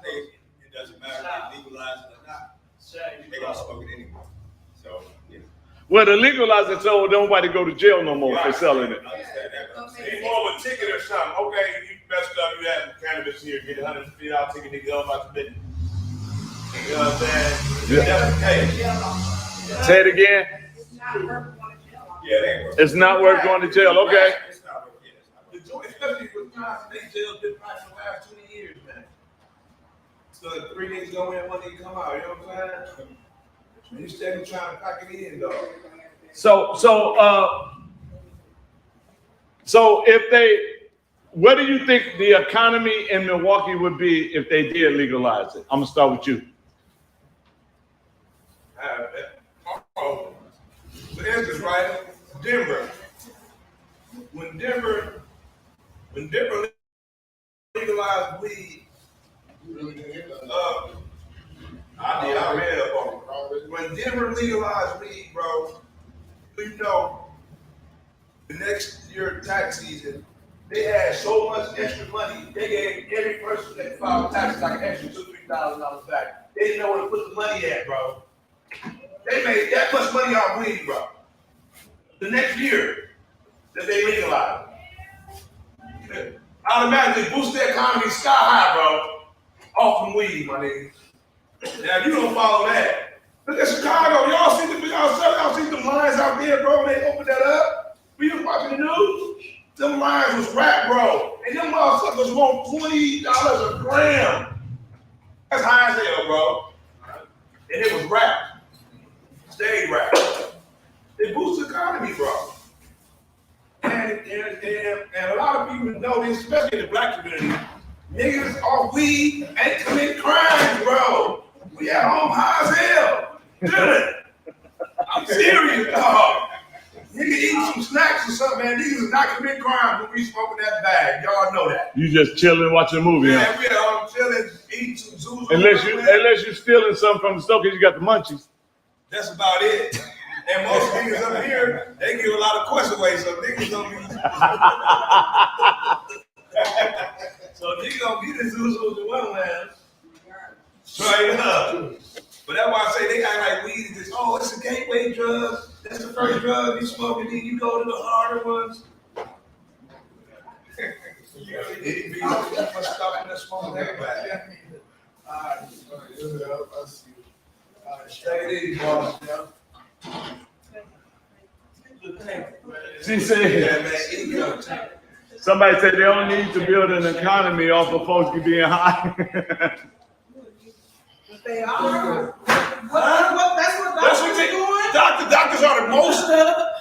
think it doesn't matter if they legalize it or not. They gonna smoke it anyway. So, yeah.
Well, to legalize it so nobody go to jail no more for selling it.
It's more of a ticket or something. Okay, you messed up, you have cannabis here, get a $150 ticket, nigga, go about the business. You know what I'm saying? That's the case.
Say it again.
Yeah, they ain't
It's not worth going to jail. Okay.
It's not worth it. The joint, especially with guys, they jail's been practicing the last 20 years, man. So the 3 niggas go in, 1 nigga come out, you know what I'm saying? And you steady trying to pack it in, dog.
So if they, what do you think the economy in Milwaukee would be if they did legalize it? I'm gonna start with you.
For instance, right, Denver. When Denver legalized weed, I read up on it. When Denver legalized weed, bro, you know, the next year tax season, they had so much extra money. They gave every person that filed taxes like an extra $2,000-$3,000 back. They didn't know where to put the money at, bro. They made that much money off weed, bro. The next year that they legalized, automatically boost the economy sky high, bro. Off from weed, my nigga. Now, if you don't follow that, look at Chicago. Y'all see the lines out there, bro, when they opened that up? We was watching the news. Them lines was rap, bro. And them motherfuckers want $20 a gram. That's high as hell, bro. And it was rap. Stayed rap. They boost the economy, bro. And a lot of people know this, especially in the black community. Niggas off weed ain't commit crimes, bro. We at home high as hell. Dude, I'm serious, dog. Nigga eating some snacks or something, man. Niggas is not committing crimes when we smoking that bag. Y'all know that.
You just chilling, watching a movie,
Yeah,
huh?
we all chilling, eating some Zulu.
Unless you're stealing something from the store because you got the munchies.
That's about it. And most niggas up here, they give a lot of questions away, so niggas don't be. So niggas don't be the Zulu to one land. Straight up. But that's why I say they act like weed is just, oh, it's a gateway drug. That's the first drug you smoke, and then you go to the harder ones. It be much stopping that smoking everybody. Stay easy, boss.
She said,
Yeah, man,
somebody said they don't need to build an economy off of folks being high.
They are. That's what
they
doing.
Doctors are the most.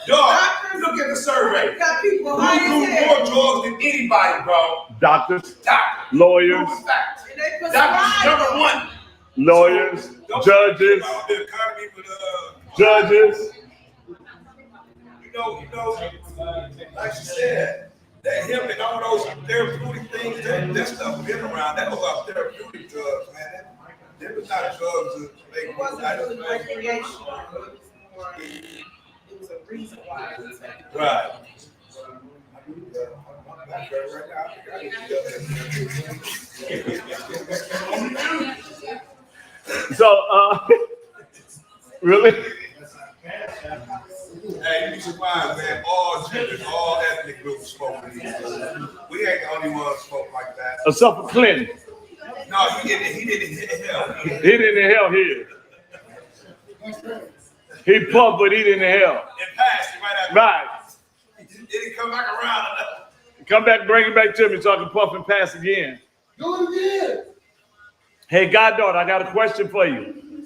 Dog, look at the survey.
You got people
Who
high
do
as
more
hell.
drugs than anybody, bro?
Doctors,
Doctors.
lawyers,
Proven fact.
And they prescribe
Doctors number
them.
one.
lawyers,
Don't
judges,
talk about the economy, but
judges.
you know, like you said, that hemp and all those therapeutic things, that stuff been around. That was our therapeutic drugs, man. That was not drugs to make
It wasn't really recreational. It was a reason why it was happening.
Right.
So, really?
Hey, you be surprised, man. All genders, all ethnic groups smoke weed. We ain't the only ones smoke like that.
Except for Clinton.
No, he didn't hell.
He didn't hell here. He puffed, but he didn't hell.
It passed. He might have.
Right.
It didn't come back around enough.
Come back, bring it back to me so I can puff and pass again.
Do it again.
Hey, goddaughter, I got a question for you.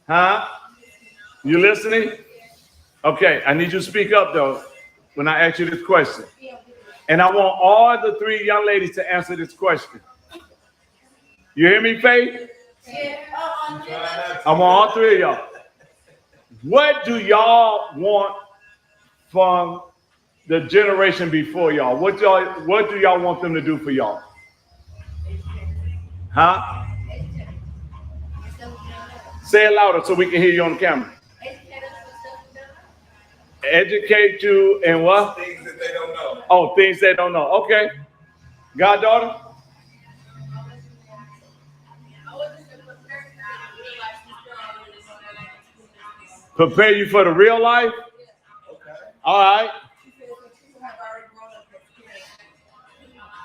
Huh? You listening? Okay, I need you to speak up, though. when I ask you this question. And I want all the three young ladies to answer this question. You hear me, Faith? I want all three of y'all. What do y'all want from the generation before y'all? What do y'all want them to do for y'all? Huh? Say it louder so we can hear you on the camera. Educate you in what?
Things that they don't know.
Oh, things they don't know. Okay. Goddaughter? Prepare you for the real life? All right.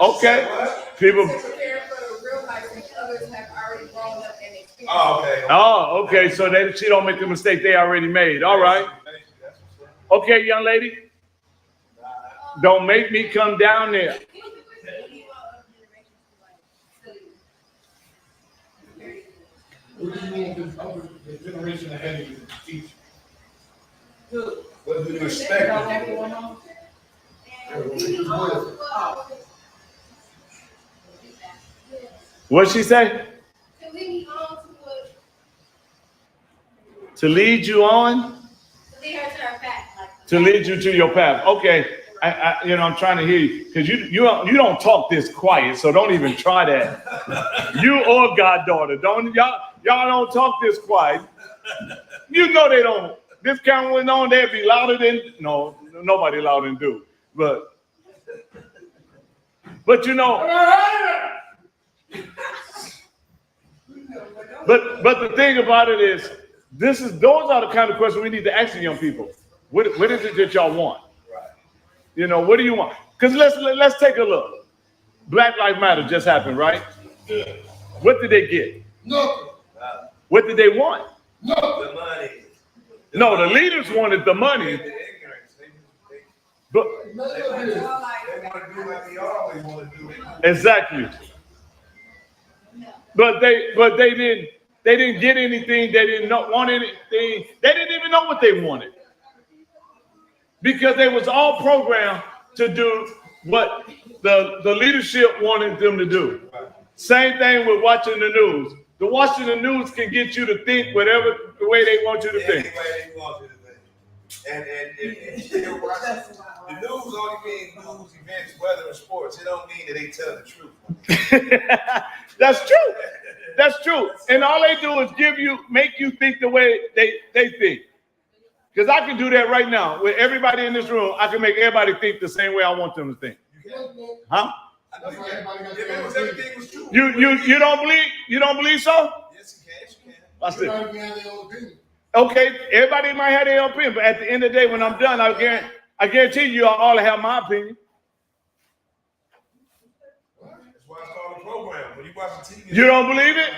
Okay. People.
Oh, okay.
Oh, okay. So she don't make the mistake they already made. All right. Okay, young lady. Don't make me come down there.
What do you want the generation ahead of you to teach?
What do you expect?
What'd she say? To lead you on? To lead you to your path. Okay. I'm trying to hear you because you don't talk this quiet, so don't even try that. You or goddaughter, y'all don't talk this quiet. You know they don't. This camera went on, they'd be louder than nobody louder than Duke. But you know. But the thing about it is, those are the kind of questions we need to ask the young people. What is it that y'all want? You know, what do you want? Because let's take a look. Black Lives Matter just happened, right?
Yeah.
What did they get?
Nothing.
What did they want?
Nothing.
The money.
No, the leaders wanted the money.
The ignorance.
But
They want to do like they always want to do.
exactly. But they didn't get anything. They didn't want anything. They didn't even know what they wanted. Because they was all programmed to do what the leadership wanted them to do. Same thing with watching the news. The watching the news can get you to think whatever the way they want you to think.
Any way they want you to think. And you're watching, the news only means news, events, weather, and sports. It don't mean that they tell the truth.
That's true. That's true. And all they do is make you think the way they think. Because I can do that right now with everybody in this room. I can make everybody think the same way I want them to think. Huh?
I know everything was true.
You don't believe? You don't believe so?
Yes, you can.
Watch this.
Everybody have their own opinion.
Okay, everybody might have their own opinion, but at the end of the day, when I'm done, I guarantee you all have my opinion.
That's why it's called a program. When you watch the TV,
You don't believe it?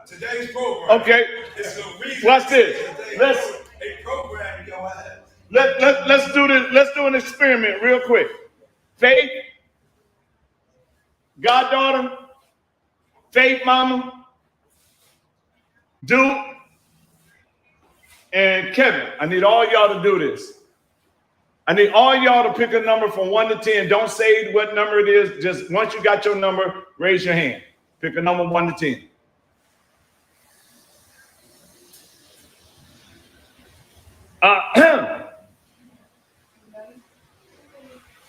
Today's program.
Okay.
It's a reason.
Watch this.
A program in your ass.
Let's do this. Let's do an experiment real quick. Faith, goddaughter, Faith mama, Duke, and Kevin. I need all y'all to do this. I need all y'all to pick a number from 1 to 10. Don't say what number it is. Just once you got your number, raise your hand. Pick a number 1 to 10.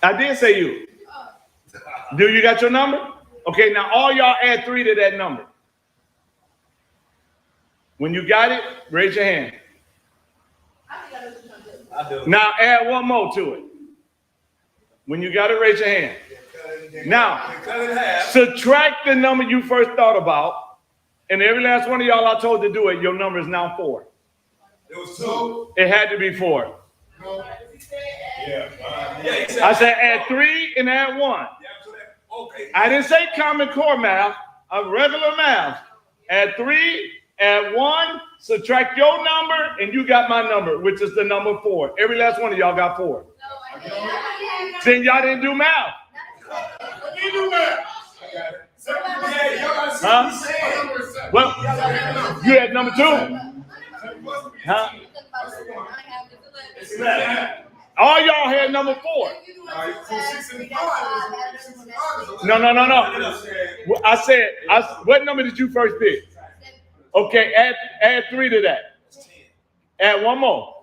I did say you. Do you got your number? Okay, now all y'all add 3 to that number. When you got it, raise your hand.
I do.
Now add 1 more to it. When you got it, raise your hand. Now, subtract the number you first thought about, and every last one of y'all I told to do it, your number is now 4.
It was 2.
It had to be 4.
No.
Yeah.
I said add 3 and add 1.
Okay.
I didn't say Common Core math, regular math. Add 3, add 1, subtract your number, and you got my number, which is the number 4. Every last one of y'all got 4. Then y'all didn't do math.
You do that.
Huh? Well, you had number 2. Huh? All y'all had number 4. No. I said, what number did you first pick? Okay, add 3 to that. Add 1 more.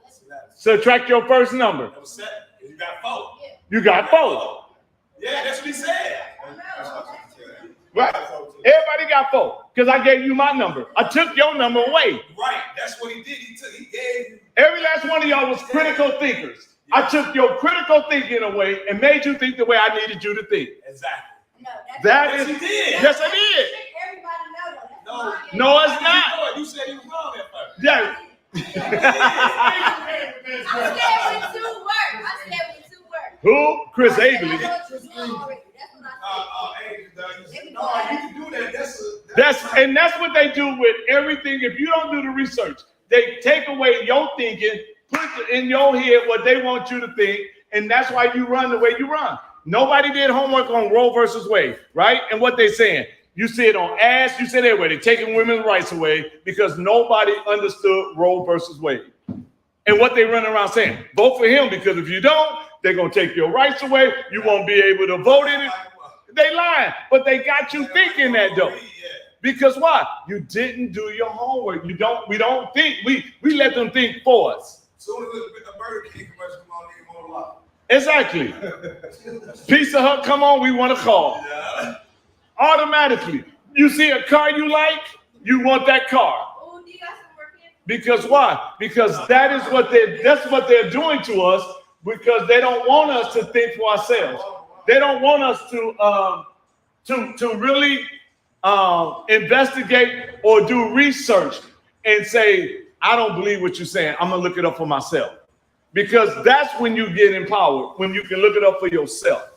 Subtract your first number.
You got 4.
You got 4.
Yeah, that's what he said.
Right? Everybody got 4 because I gave you my number. I took your number away.
Right, that's what he did. He gave you.
Every last one of y'all was critical thinkers. I took your critical thinking away and made you think the way I needed you to think.
Exactly.
That is.
Yes, he did.
Yes, I did. No, it's not.
You said he was wrong at first.
Yeah. Who? Chris Abley. That's what they do with everything. If you don't do the research, they take away your thinking, put in your head what they want you to think, and that's why you run the way you run. Nobody did homework on Roe versus Wade, right? And what they saying. You see it on ads, you see it everywhere. They're taking women's rights away because nobody understood Roe versus Wade. And what they run around saying, vote for him because if you don't, they're going to take your rights away. You won't be able to vote in it. They lying, but they got you thinking that though. Because why? You didn't do your homework. We don't think. We let them think for us.
Soon as the Burger King commercial come on, they won't lie.
Exactly. Pizza Hut come on, we want to call.
Yeah.
Automatically. You see a car you like, you want that car. Because why? Because that's what they're doing to us because they don't want us to think for ourselves. They don't want us to really investigate or do research and say, I don't believe what you're saying. I'm going to look it up for myself. Because that's when you get empowered, when you can look it up for yourself.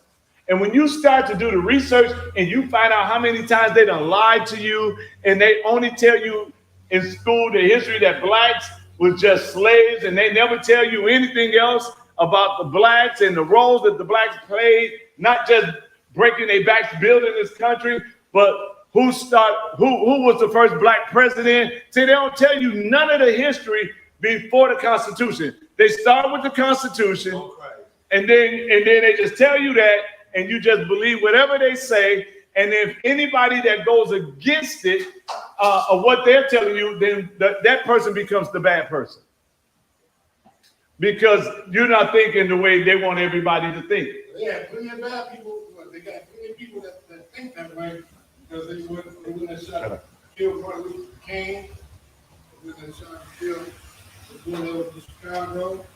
And when you start to do the research and you find out how many times they done lied to you and they only tell you in school the history that blacks was just slaves and they never tell you anything else about the blacks and the roles that the blacks played, not just breaking their backs building this country, but who was the first black president. See, they don't tell you none of the history before the Constitution. They start with the Constitution and then they just tell you that and you just believe whatever they say. And if anybody that goes against it, of what they're telling you, then that person becomes the bad person. Because you're not thinking the way they want everybody to think.
Yeah, plenty of bad people. They got plenty of people that think that way because they wouldn't have shot to kill Martin Luther King. They wouldn't have shot to kill the winner of Chicago.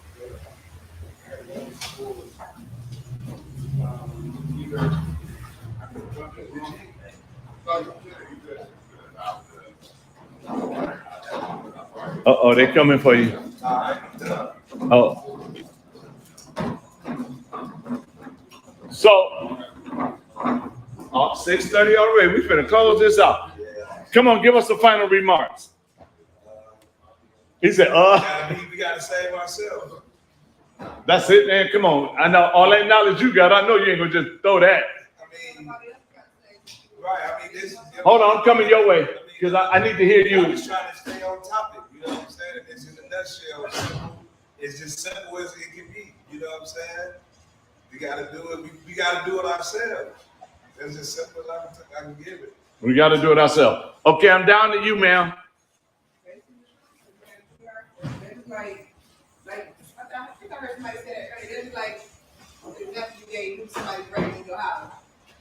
Uh-oh, they coming for you. Oh. So, 6:30 already. We finna close this out. Come on, give us the final remarks. He said,
We gotta save ourselves.
That's it, man. Come on. I know all that knowledge you got. I know you ain't gonna just throw that.
This.
Hold on, I'm coming your way because I need to hear you.
I'm just trying to stay on topic. You know what I'm saying? It's in a nutshell. It's just simple as it can be. You know what I'm saying? We gotta do it. We gotta do it ourselves. It's as simple as I can give it.
We gotta do it ourselves. Okay, I'm down to you, ma'am.
I think I heard somebody say that earlier. It's like the example you gave, somebody breaking in your house,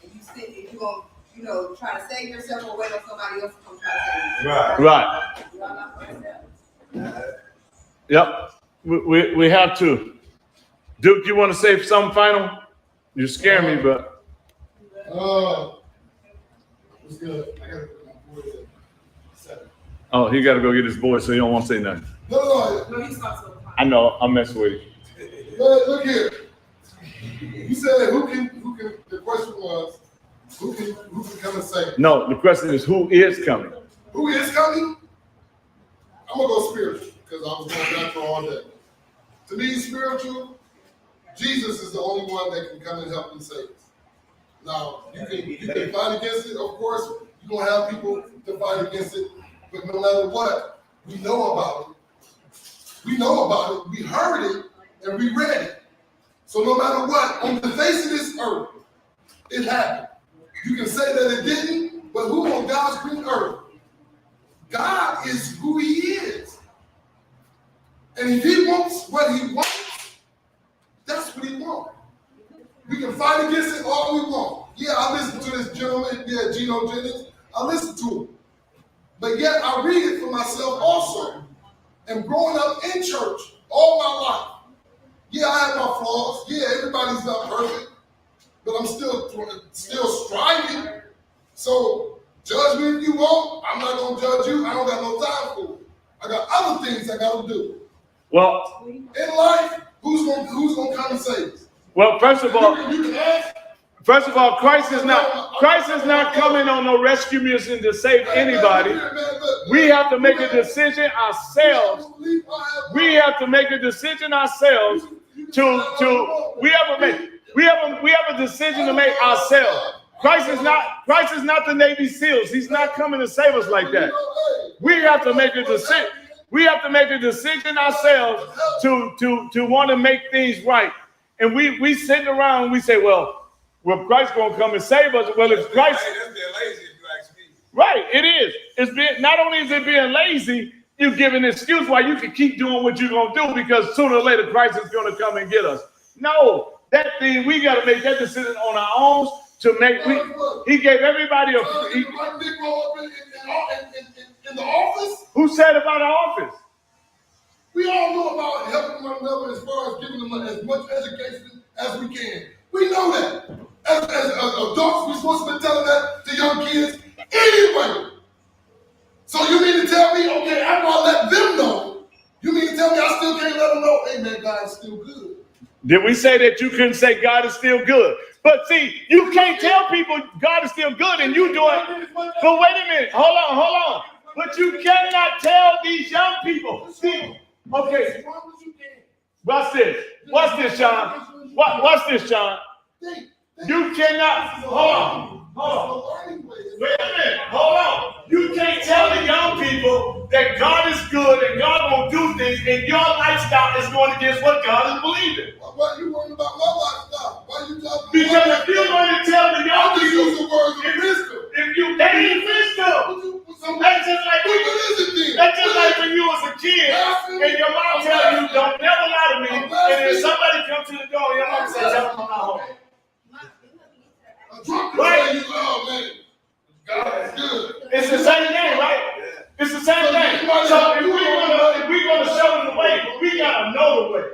and you sit and you gonna, try to save yourself or wait on somebody else to come try to save you.
Right.
You are not for yourself.
Yep. We have to. Duke, you want to say something final? You scare me, but.
It's good. I gotta put my boy at 7.
Oh, he got to go get his boy, so he don't want to say nothing.
No.
No, he's not so.
I know. I'm messing with you.
Look here. You said who can? The question was who can come and save?
No, the question is who is coming?
Who is coming? I'm gonna go spiritual because I was going back for all day. To me, spiritual, Jesus is the only one that can come and help and save us. Now, you can fight against it, of course. You're gonna have people to fight against it, but no matter what, we know about it. We know about it. We heard it and we read it. So no matter what, on the face of this earth, it happened. You can say that it didn't, but who on God's green earth? God is who he is. And if he wants what he wants, that's what he wants. We can fight against it all we want. Yeah, I listen to this gentleman, Geno Jennings. I listen to him. But yet I read it for myself also. And growing up in church all my life, yeah, I have my flaws. Yeah, everybody's not perfect. But I'm still striving. So judge me if you want. I'm not going to judge you. I don't got no time for it. I got other things I got to do.
Well,
in life, who's gonna come and save us?
Well, first of all,
you can ask.
Christ is not coming on no rescue mission to save anybody. We have to make a decision ourselves. We have to make a decision ourselves we have a decision to make ourselves. Christ is not the Navy SEALs. He's not coming to save us like that. We have to make a decision. We have to make a decision ourselves to want to make things right. And we sitting around and we say, well, Christ gonna come and save us. Well, if Christ,
that's being lazy, if you ask me.
Right, it is. Not only is it being lazy, you give an excuse why you can keep doing what you're gonna do because sooner or later Christ is gonna come and get us. No, that thing we gotta make that decision on our own to make. He gave everybody a.
In the office.
Who said about our office?
We all know about helping one another as far as giving them as much education as we can. We know that. As adults, we're supposed to be telling that to young kids anyway. So you mean to tell me, okay, after I let them know, you mean to tell me I still can't let them know, hey man, God is still good.
Did we say that you couldn't say God is still good? But see, you can't tell people God is still good and you do it. But wait a minute, hold on. But you cannot tell these young people. See, okay, watch this, Sean. Watch this, Sean. You cannot, hold on. Wait a minute, hold on. You can't tell the young people that God is good and God won't do things and your lifestyle is going against what God is believing.
Why are you worrying about my lifestyle? Why are you talking
because if you're going to tell the young people,
use the word wisdom.
That ain't wisdom. That's just like when you was a kid and your mom tell you, don't never lie to me, and then somebody comes to the door and your mom says, tell them I'm not home. Right?
God is good.
It's the same thing, right? It's the same thing. So if we're going to show them the way, we got to know the way.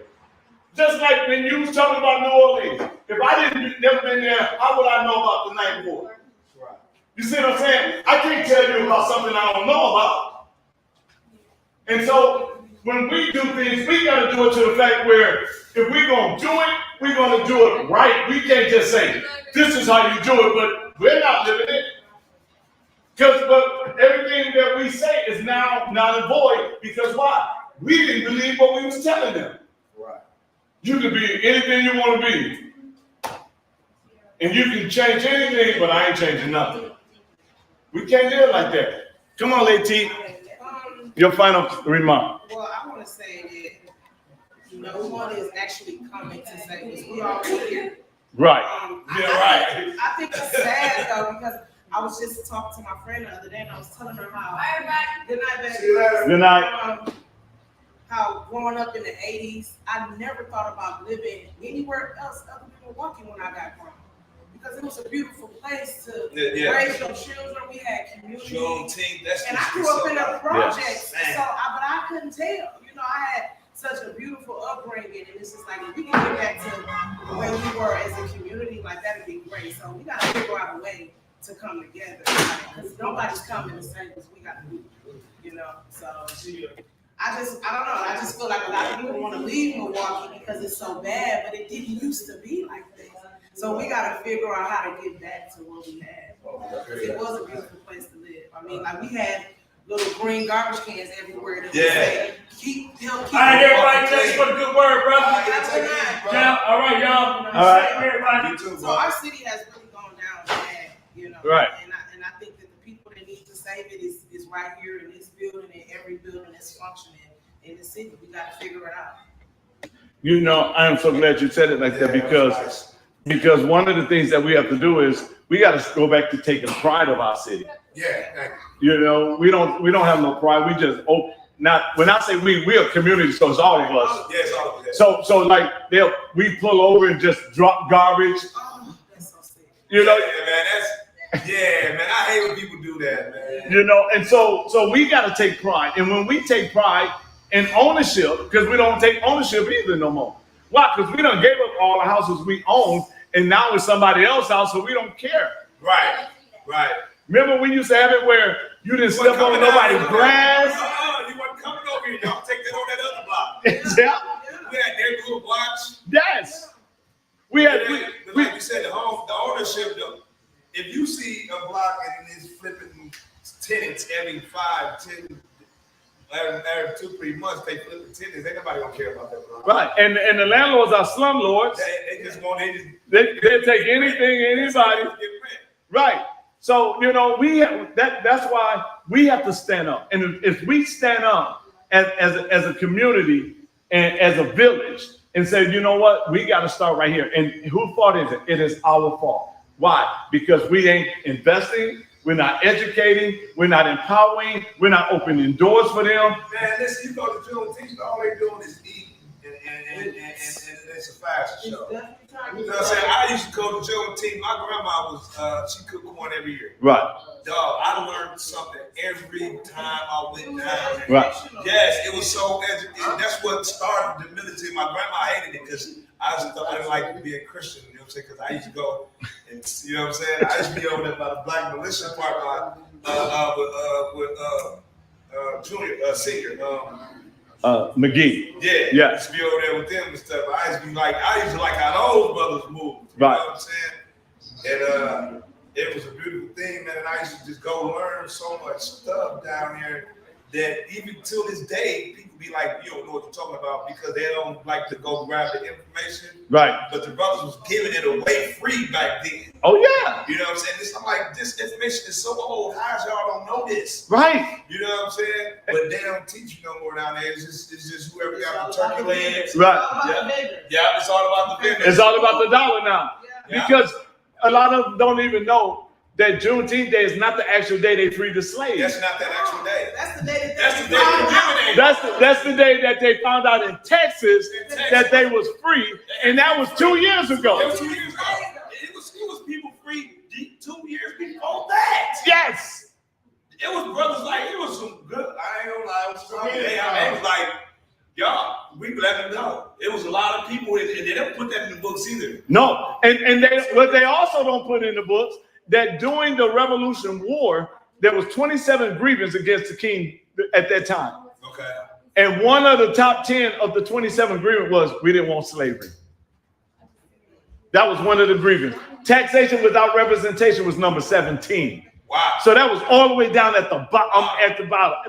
Just like when you was talking about New Orleans. If I never been there, how would I know about the Ninth Ward? You see what I'm saying? I can't tell you about something I don't know about. And so when we do things, we got to do it to the fact where if we're going to do it, we're going to do it right. We can't just say, this is how you do it, but we're not living it. But everything that we say is now not a void because why? We didn't believe what we was telling them.
Right.
You can be anything you want to be. And you can change anything, but I ain't changing nothing. We can't live like that. Come on, Lady. Your final remark.
Well, I want to say that no one is actually coming to say this. We all here.
Right.
I think it's sad though because I was just talking to my friend the other day and I was telling her how. Good night, baby.
Good night.
How growing up in the 80s, I never thought about living anywhere else other than Milwaukee when I got grown. Because it was a beautiful place to raise your children. We had community. And I grew up in a project, but I couldn't tell. I had such a beautiful upbringing, and it's just like if we can get back to the way we were as a community, like that'd be great. So we got to figure out a way to come together because nobody's coming to save us. We got to do it, So I don't know. I just feel like a lot of people want to leave Milwaukee because it's so bad, but it didn't used to be like this. So we got to figure out how to get back to what we had. It was a beautiful place to live. I mean, like we had little green garbage cans everywhere that would say, keep.
All right, everybody, thanks for the good word, brother. All right, y'all.
All right.
Everybody.
So our city has really gone down bad,
Right.
And I think that the people that need to save it is right here in this building and every building that's functioning in the city. We got to figure it out.
You know, I am so glad you said it like that because one of the things that we have to do is we got to go back to taking pride of our city.
Yeah, thank you.
You know, we don't have no pride. We just when I say we're a community, so it's all of us.
Yeah, it's all of us.
So like we pull over and just drop garbage.
Oh, that's so sick.
You know,
man, I hate when people do that, man.
you know, and so we got to take pride. And when we take pride in ownership, because we don't take ownership either no more. Why? Because we done gave up all the houses we own, and now it's somebody else's house, so we don't care.
Right.
Remember we used to have it where you didn't step on nobody's grass?
You wasn't coming over here. Y'all take that on that other block.
Yeah.
We had neighborhood watch.
Yes. We
Like you said, the ownership, though. If you see a block and it's flipping tenants every 5, 10, every 2-3 months, they flipping tenants. Ain't nobody gonna care about that block.
Right. And the landlords are slumlords.
They just want
They take anything, anybody. Right. So, you know, that's why we have to stand up. And if we stand up as a community and as a village and say, you know what, we got to start right here. And whose fault is it? It is our fault. Why? Because we ain't investing, we're not educating, we're not empowering, we're not opening doors for them.
Man, listen, you go to Juneteenth, all they doing is eating and it's a fashion show. You know what I'm saying? I used to go to Juneteenth. My grandma was, she cooked corn every year.
Right.
Dog, I learned something every time I went down there.
Right.
Yes, it was so educated. That's what started the military. My grandma hated it because I didn't like being Christian, you know what I'm saying? Because I used to go and, you know what I'm saying? I used to be over there by the black militia part with Senior.
McGee.
Yeah,
Yeah.
I used to be over there with them and stuff. I used to like how those brothers moved. You
Right.
know what I'm saying? And it was a beautiful thing, man. And I used to just go learn so much stuff down here that even till this day, people be like, you don't know what you're talking about because they don't like to go grab the information.
Right.
But the brothers was giving it away free back then.
Oh, yeah.
You know what I'm saying? I'm like, this information is so old. How y'all don't know this?
Right.
You know what I'm saying? But they don't teach you no more down there. It's just whoever got the turkey legs.
Right.
Yeah, it's all about the business.
It's all about the dollar now.
Yeah.
Because a lot of them don't even know that Juneteenth Day is not the actual day they freed the slaves.
That's not that actual day.
That's the day
That's the day they eliminated.
That's the day that they found out in Texas that they was free, and that was 2 years ago.
It was 2 years ago. It was people free 2 years before that.
Yes.
It was brothers like, it was some good, I ain't gonna lie, it was some it was like, y'all, we let them know. It was a lot of people, and they don't put that in the books either.
No, and what they also don't put in the books, that during the Revolution War, there was 27 grievances against the king at that time.
Okay.
And one of the top 10 of the 27 grievances was, we didn't want slavery. That was one of the grievances. Taxation without representation was number 17.
Wow.
So that was all the way down at the bottom,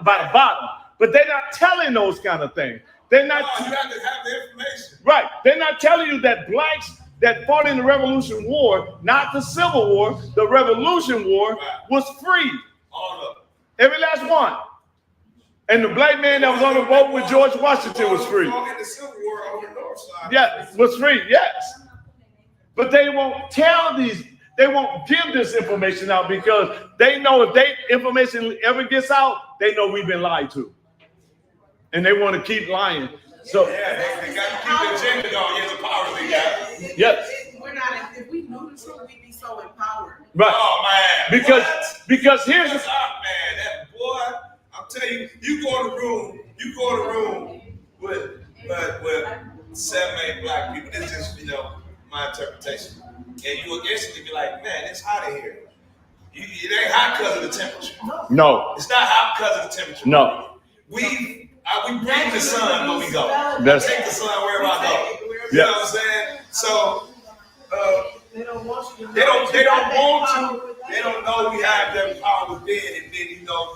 by the bottom. But they're not telling those kind of things. They're not.
You have to have the information.
Right. They're not telling you that blacks that fought in the Revolution War, not the Civil War, the Revolution War, was free.
All of them.
Every last one. And the black man that was on the boat with George Washington was free.
In the Civil War on the north side.
Yeah, was free, yes. But they won't tell they won't give this information out because they know if information ever gets out, they know we've been lied to. And they want to keep lying. So
yeah, they got to keep the agenda going. Yeah, the power they got.
Yes.
If we knew the truth, we'd be so empowered.
Right.
Oh man.
Because here's
man, that boy, I'm telling you, you go in the room with 7, 8 black people. It's just, my interpretation. And you will instantly be like, man, it's hot in here. It ain't hot because of the temperature.
No.
It's not hot because of the temperature.
No.
We bring the sun when we go. Take the sun wherever I go. You know what I'm saying? So
they don't want you to.
They don't want you. They don't know we have their power within, and then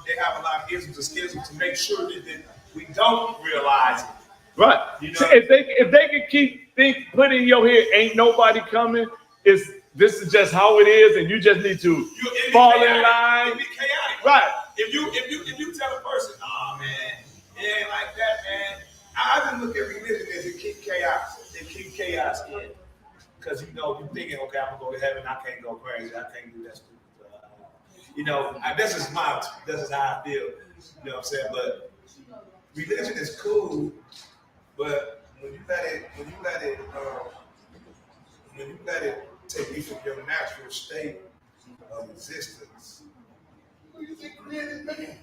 they have a lot of isms and schisms to make sure that we don't realize it.
Right. So if they can keep putting in your head, ain't nobody coming. This is just how it is, and you just need to fall in line.
It'd be chaotic.
Right.
If you tell a person, oh man, it ain't like that, man. I just look at religion as to keep chaos. It keep chaos in. Because you're thinking, okay, I'm gonna go to heaven. I can't go crazy. I can't do that stupid. This is how I feel. You know what I'm saying? But religion is cool, but when you let it take you from your natural state of existence, who do you think created man?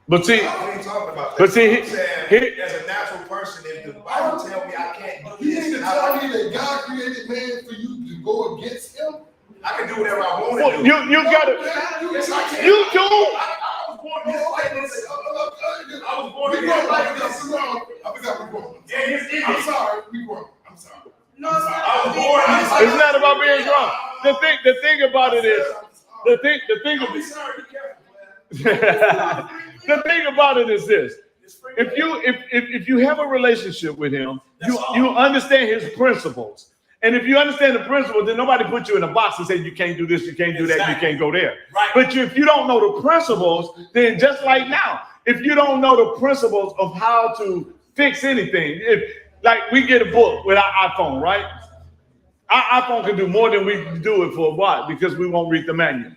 But see,
we ain't talking about that.
But see,
as a natural person, if the Bible tell me I can't do
You
this,
mean to tell me that God created man for you to go against him?
I can do whatever I want to do.
You gotta.
Yes, I can.
You do.
I was born this way. I was born this way.
I forgot we wrong.
Yeah,
I'm sorry, we wrong. I'm sorry.
No, it's not.
I was born this way.
It's not about being wrong. The thing about it is, the thing about it is this: if you have a relationship with him, you understand his principles. And if you understand the principles, then nobody put you in a box and say you can't do this, you can't do that, you can't go there.
Right.
But if you don't know the principles, then just like now, if you don't know the principles of how to fix anything, like we get a book with our iPhone, right? Our iPhone can do more than we do it for what? Because we won't read the manual.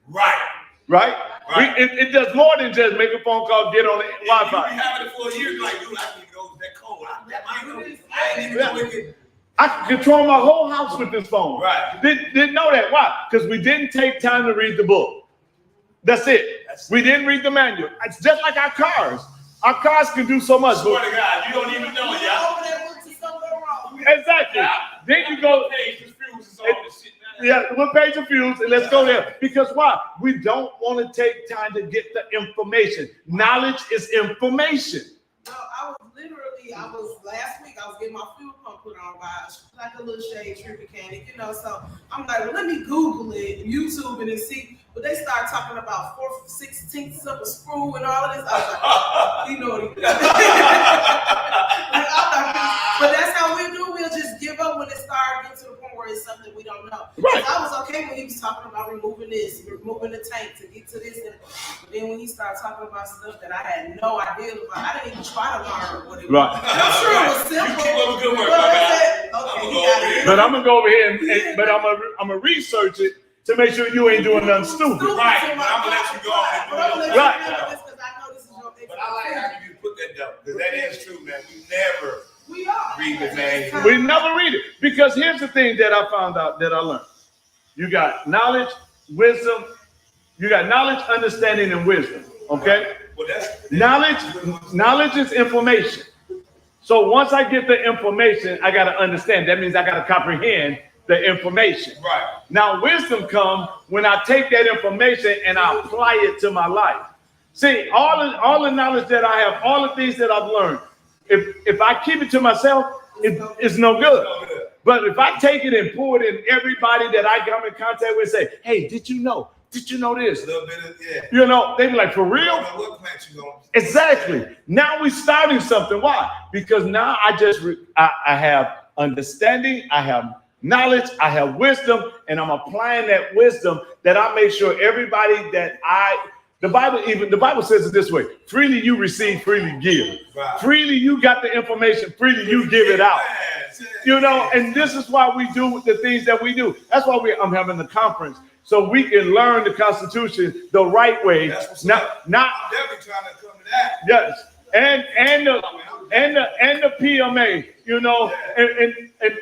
Right? It does more than just make a phone call, get on the Wi-Fi.
You be having it for a year, you're like, dude, I can go with that code. I ain't even know it can.
I can control my whole house with this phone.
Right.
Didn't know that. Why? Because we didn't take time to read the book. That's it. We didn't read the manual. It's just like our cars. Our cars can do so much.
Swear to God, you don't even know it, y'all.
Exactly. Then you go. Yeah, what page of fuse? And let's go there. Because why? We don't want to take time to get the information. Knowledge is information.
No, last week I was getting my fuel pump put on by like a little shade tree mechanic, so I'm like, well, let me Google it, YouTube it and see. But they start talking about 4/16 of a screw and all of this. I was like, you know what he But that's how we do. We'll just give up when it starts getting to the point where it's something we don't know.
Right.
I was okay when he was talking about removing this, removing the tank to get to this. But then when he started talking about stuff that I had no idea about, I didn't even try to learn what it was.
Right.
I'm sure it was simple.
You keep up a good work,
But
my
I
guy.
said, okay, he got it.
But I'm gonna go over here but I'm gonna research it to make sure you ain't doing nothing stupid.
Right, but I'm gonna let you go on and do
But I'm gonna let
it.
Right.
you know this because I know this is your expertise.
But I like how you put that down, because that is true, man. We never
We are.
read the manual.
We never read it. Because here's the thing that I found out that I learned. You got knowledge, wisdom, you got knowledge, understanding, and wisdom. Okay?
Well, that's
Knowledge is information. So once I get the information, I gotta understand. That means I gotta comprehend the information.
right.
Now, wisdom comes when I take that information and I apply it to my life. See, all the knowledge that I have, all the things that I've learned, if I keep it to myself, it's no good. But if I take it and pour it in everybody that I come in contact with, say, hey, did you know? Did you know this?
A little bit of, yeah.
They be like, for real?
I don't know what plant you going.
Exactly. Now we're starting something. Why? Because now I have understanding, I have knowledge, I have wisdom, and I'm applying that wisdom that I make sure everybody the Bible says it this way: freely you receive, freely give.
Right.
Freely you got the information, freely you give it out. And this is why we do the things that we do. That's why I'm having the conference, so we can learn the Constitution the right way. Not
I'm definitely trying to come to that.
yes, and the PMA,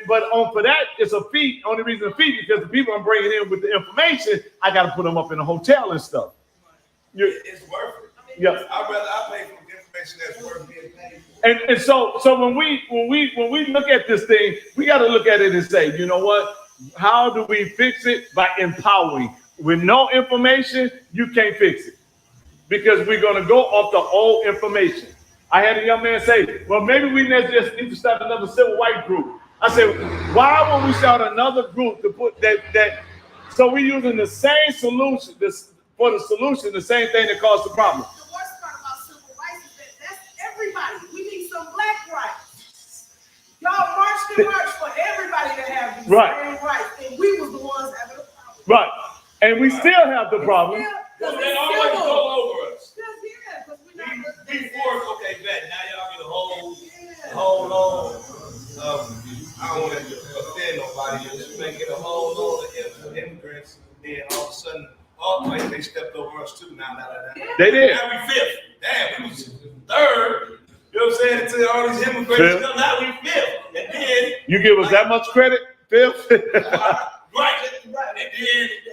but for that it's a fee. Only reason a fee because the people I'm bringing in with the information, I got to put them up in a hotel and stuff.
It's worth it.
Yeah.
I pay for the information that's worth being paid for.
And so when we look at this thing, we got to look at it and say, you know what? How do we fix it? By empowering. With no information, you can't fix it, because we're going to go off the old information. I had a young man say, well, maybe we just need to start another civil rights group. I said, why would we start another group to put that? So we're using the same solution, for the solution, the same thing that caused the problem.
The worst part about civil rights is that that's everybody. We need some black rights. Y'all marched for everybody to have these same rights, and we was the ones having a problem.
Right. And we still have the problem.
Well, they always go over us.
Because we're not.
We force, okay, bet. Now y'all get a whole whole load of, I don't want to offend nobody, but you may get a whole load of immigrants, then all of a sudden, they stepped over us too now.
They did.
Now we fifth. Damn, we was third. You know what I'm saying? Until all these immigrants come, now we fifth. And then
you give us that much credit, Phil?
right. And then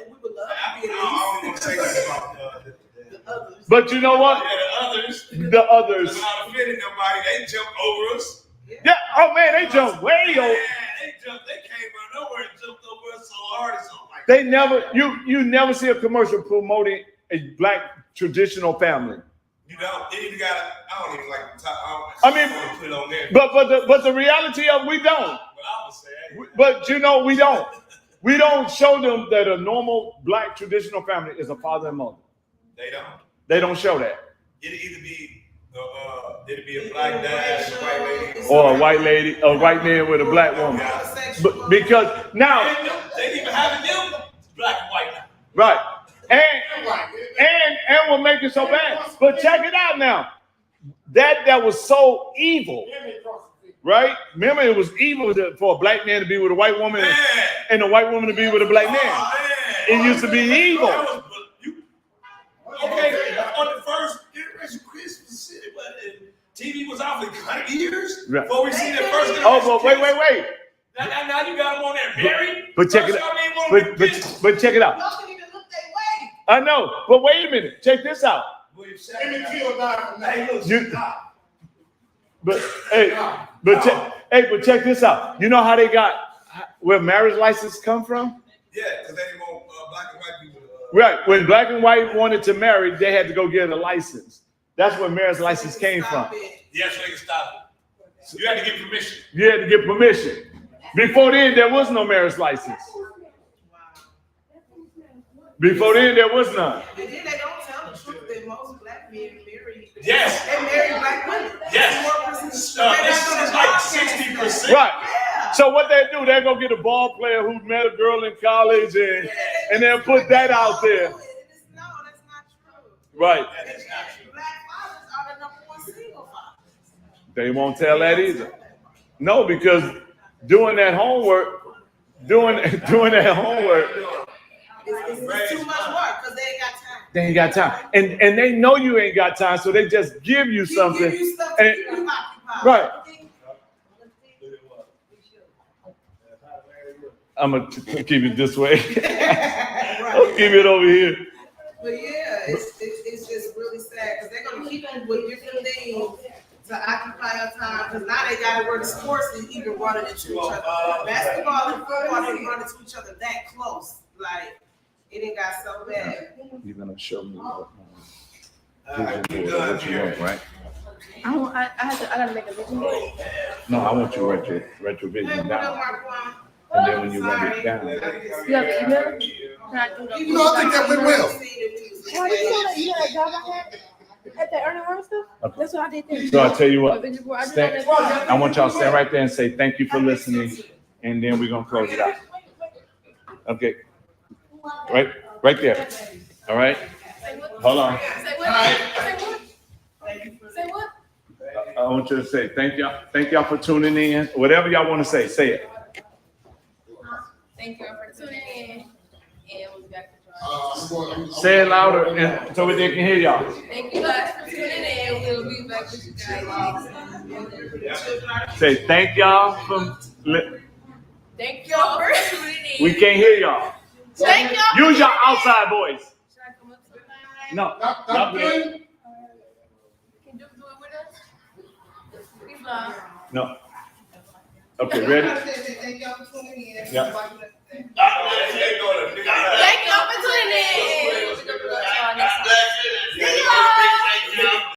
We would love
I
to be
don't want to say that about
the others.
But you know what?
the others.
The others.
I'm not offending nobody. They jumped over us.
Yeah. Oh man, they jumped way over.
Man, they came out of nowhere and jumped over us so hard. It's all like
They never. You never see a commercial promoting a black traditional family.
you know, you even got. I don't even like the top.
I mean,
want to put it on there.
But the reality of we don't.
But I would say, hey,
But you know we don't. We don't show them that a normal black traditional family is a father and mother.
they don't.
They don't show that.
It'd either be a black dad and a white lady,
Or a white man with a black woman. But because now,
they even having them black and white now.
right, and we're making so bad. But check it out now. That was so evil, right? Remember, it was evil for a black man to be with a white woman and a white woman to be with a black man. It used to be evil.
Okay, on the first iteration of Christmas City, but TV was out for 100 years
Right.
before we seen that first iteration.
Oh, but wait.
Now you got them on there married.
But check it out. But check it out.
Y'all can even look their way.
I know, but wait a minute. Check this out.
Emmett Till died from that.
But check this out. You know how they got where marriage license come from?
Yeah, because they didn't want black and white people.
Right. When black and white wanted to marry, they had to go get a license. That's where marriage license came from.
Yes, they can stop it. You had to get permission.
You had to get permission. Before then, there was no marriage license. Before then, there was none.
And then they don't tell the truth that most black men marry.
Yes.
They marry black women.
Yes. It's like 60%.
Yeah.
Right. So what they do, they go get a ball player who met a girl in college and they'll put that out there.
No, that's not true.
Right.
That is not true.
Black fathers are the number one single fathers.
They won't tell that either. No, because doing that homework,
It's too much work because they ain't got time.
they ain't got time. And they know you ain't got time, so they just give you something.
Give you stuff to
And-
keep you occupied.
Right. I'm going to keep it this way. I'll keep it over here.
But yeah, it's just really sad because they're gonna keep you with different things to occupy your time. Because now they got to where the sports is even running into each other. Basketball and football they run into each other that close. Like it ain't got so bad.
You're going to show me what
We done
you want, right?
I gotta make a vision board.
No, I want you to write your
Hey,
vision
what up,
down.
Marquand?
And then when you write it down,
You have the email? Can I do that?
You know, I think that went well.
Oh, you know that job I had at the earning room stuff?
Okay.
That's what I did there.
So I'll tell you what,
My vision board, I did
stand-
all that.
I want y'all to stand right there and say thank you for listening, and then we're going to close it out. Okay. Right there. All right? Hold on.
Say what? Say what? Say what?
I want you to say thank y'all for tuning in. Whatever y'all want to say it.
Thank you all for tuning in. And we'll be back with
Say it louder and so they can hear y'all.
Thank you guys for tuning in. We'll be back with you guys next time.
Say thank y'all for.
Thank y'all for tuning in.
We can't hear y'all.
Thank y'all.
Use your outside voice.
Should I come up to the line?
No.
Not good.
Can you do it with us? We fly.
No. Okay, ready?
Thank y'all for tuning in.
Yeah.
They go to
Thank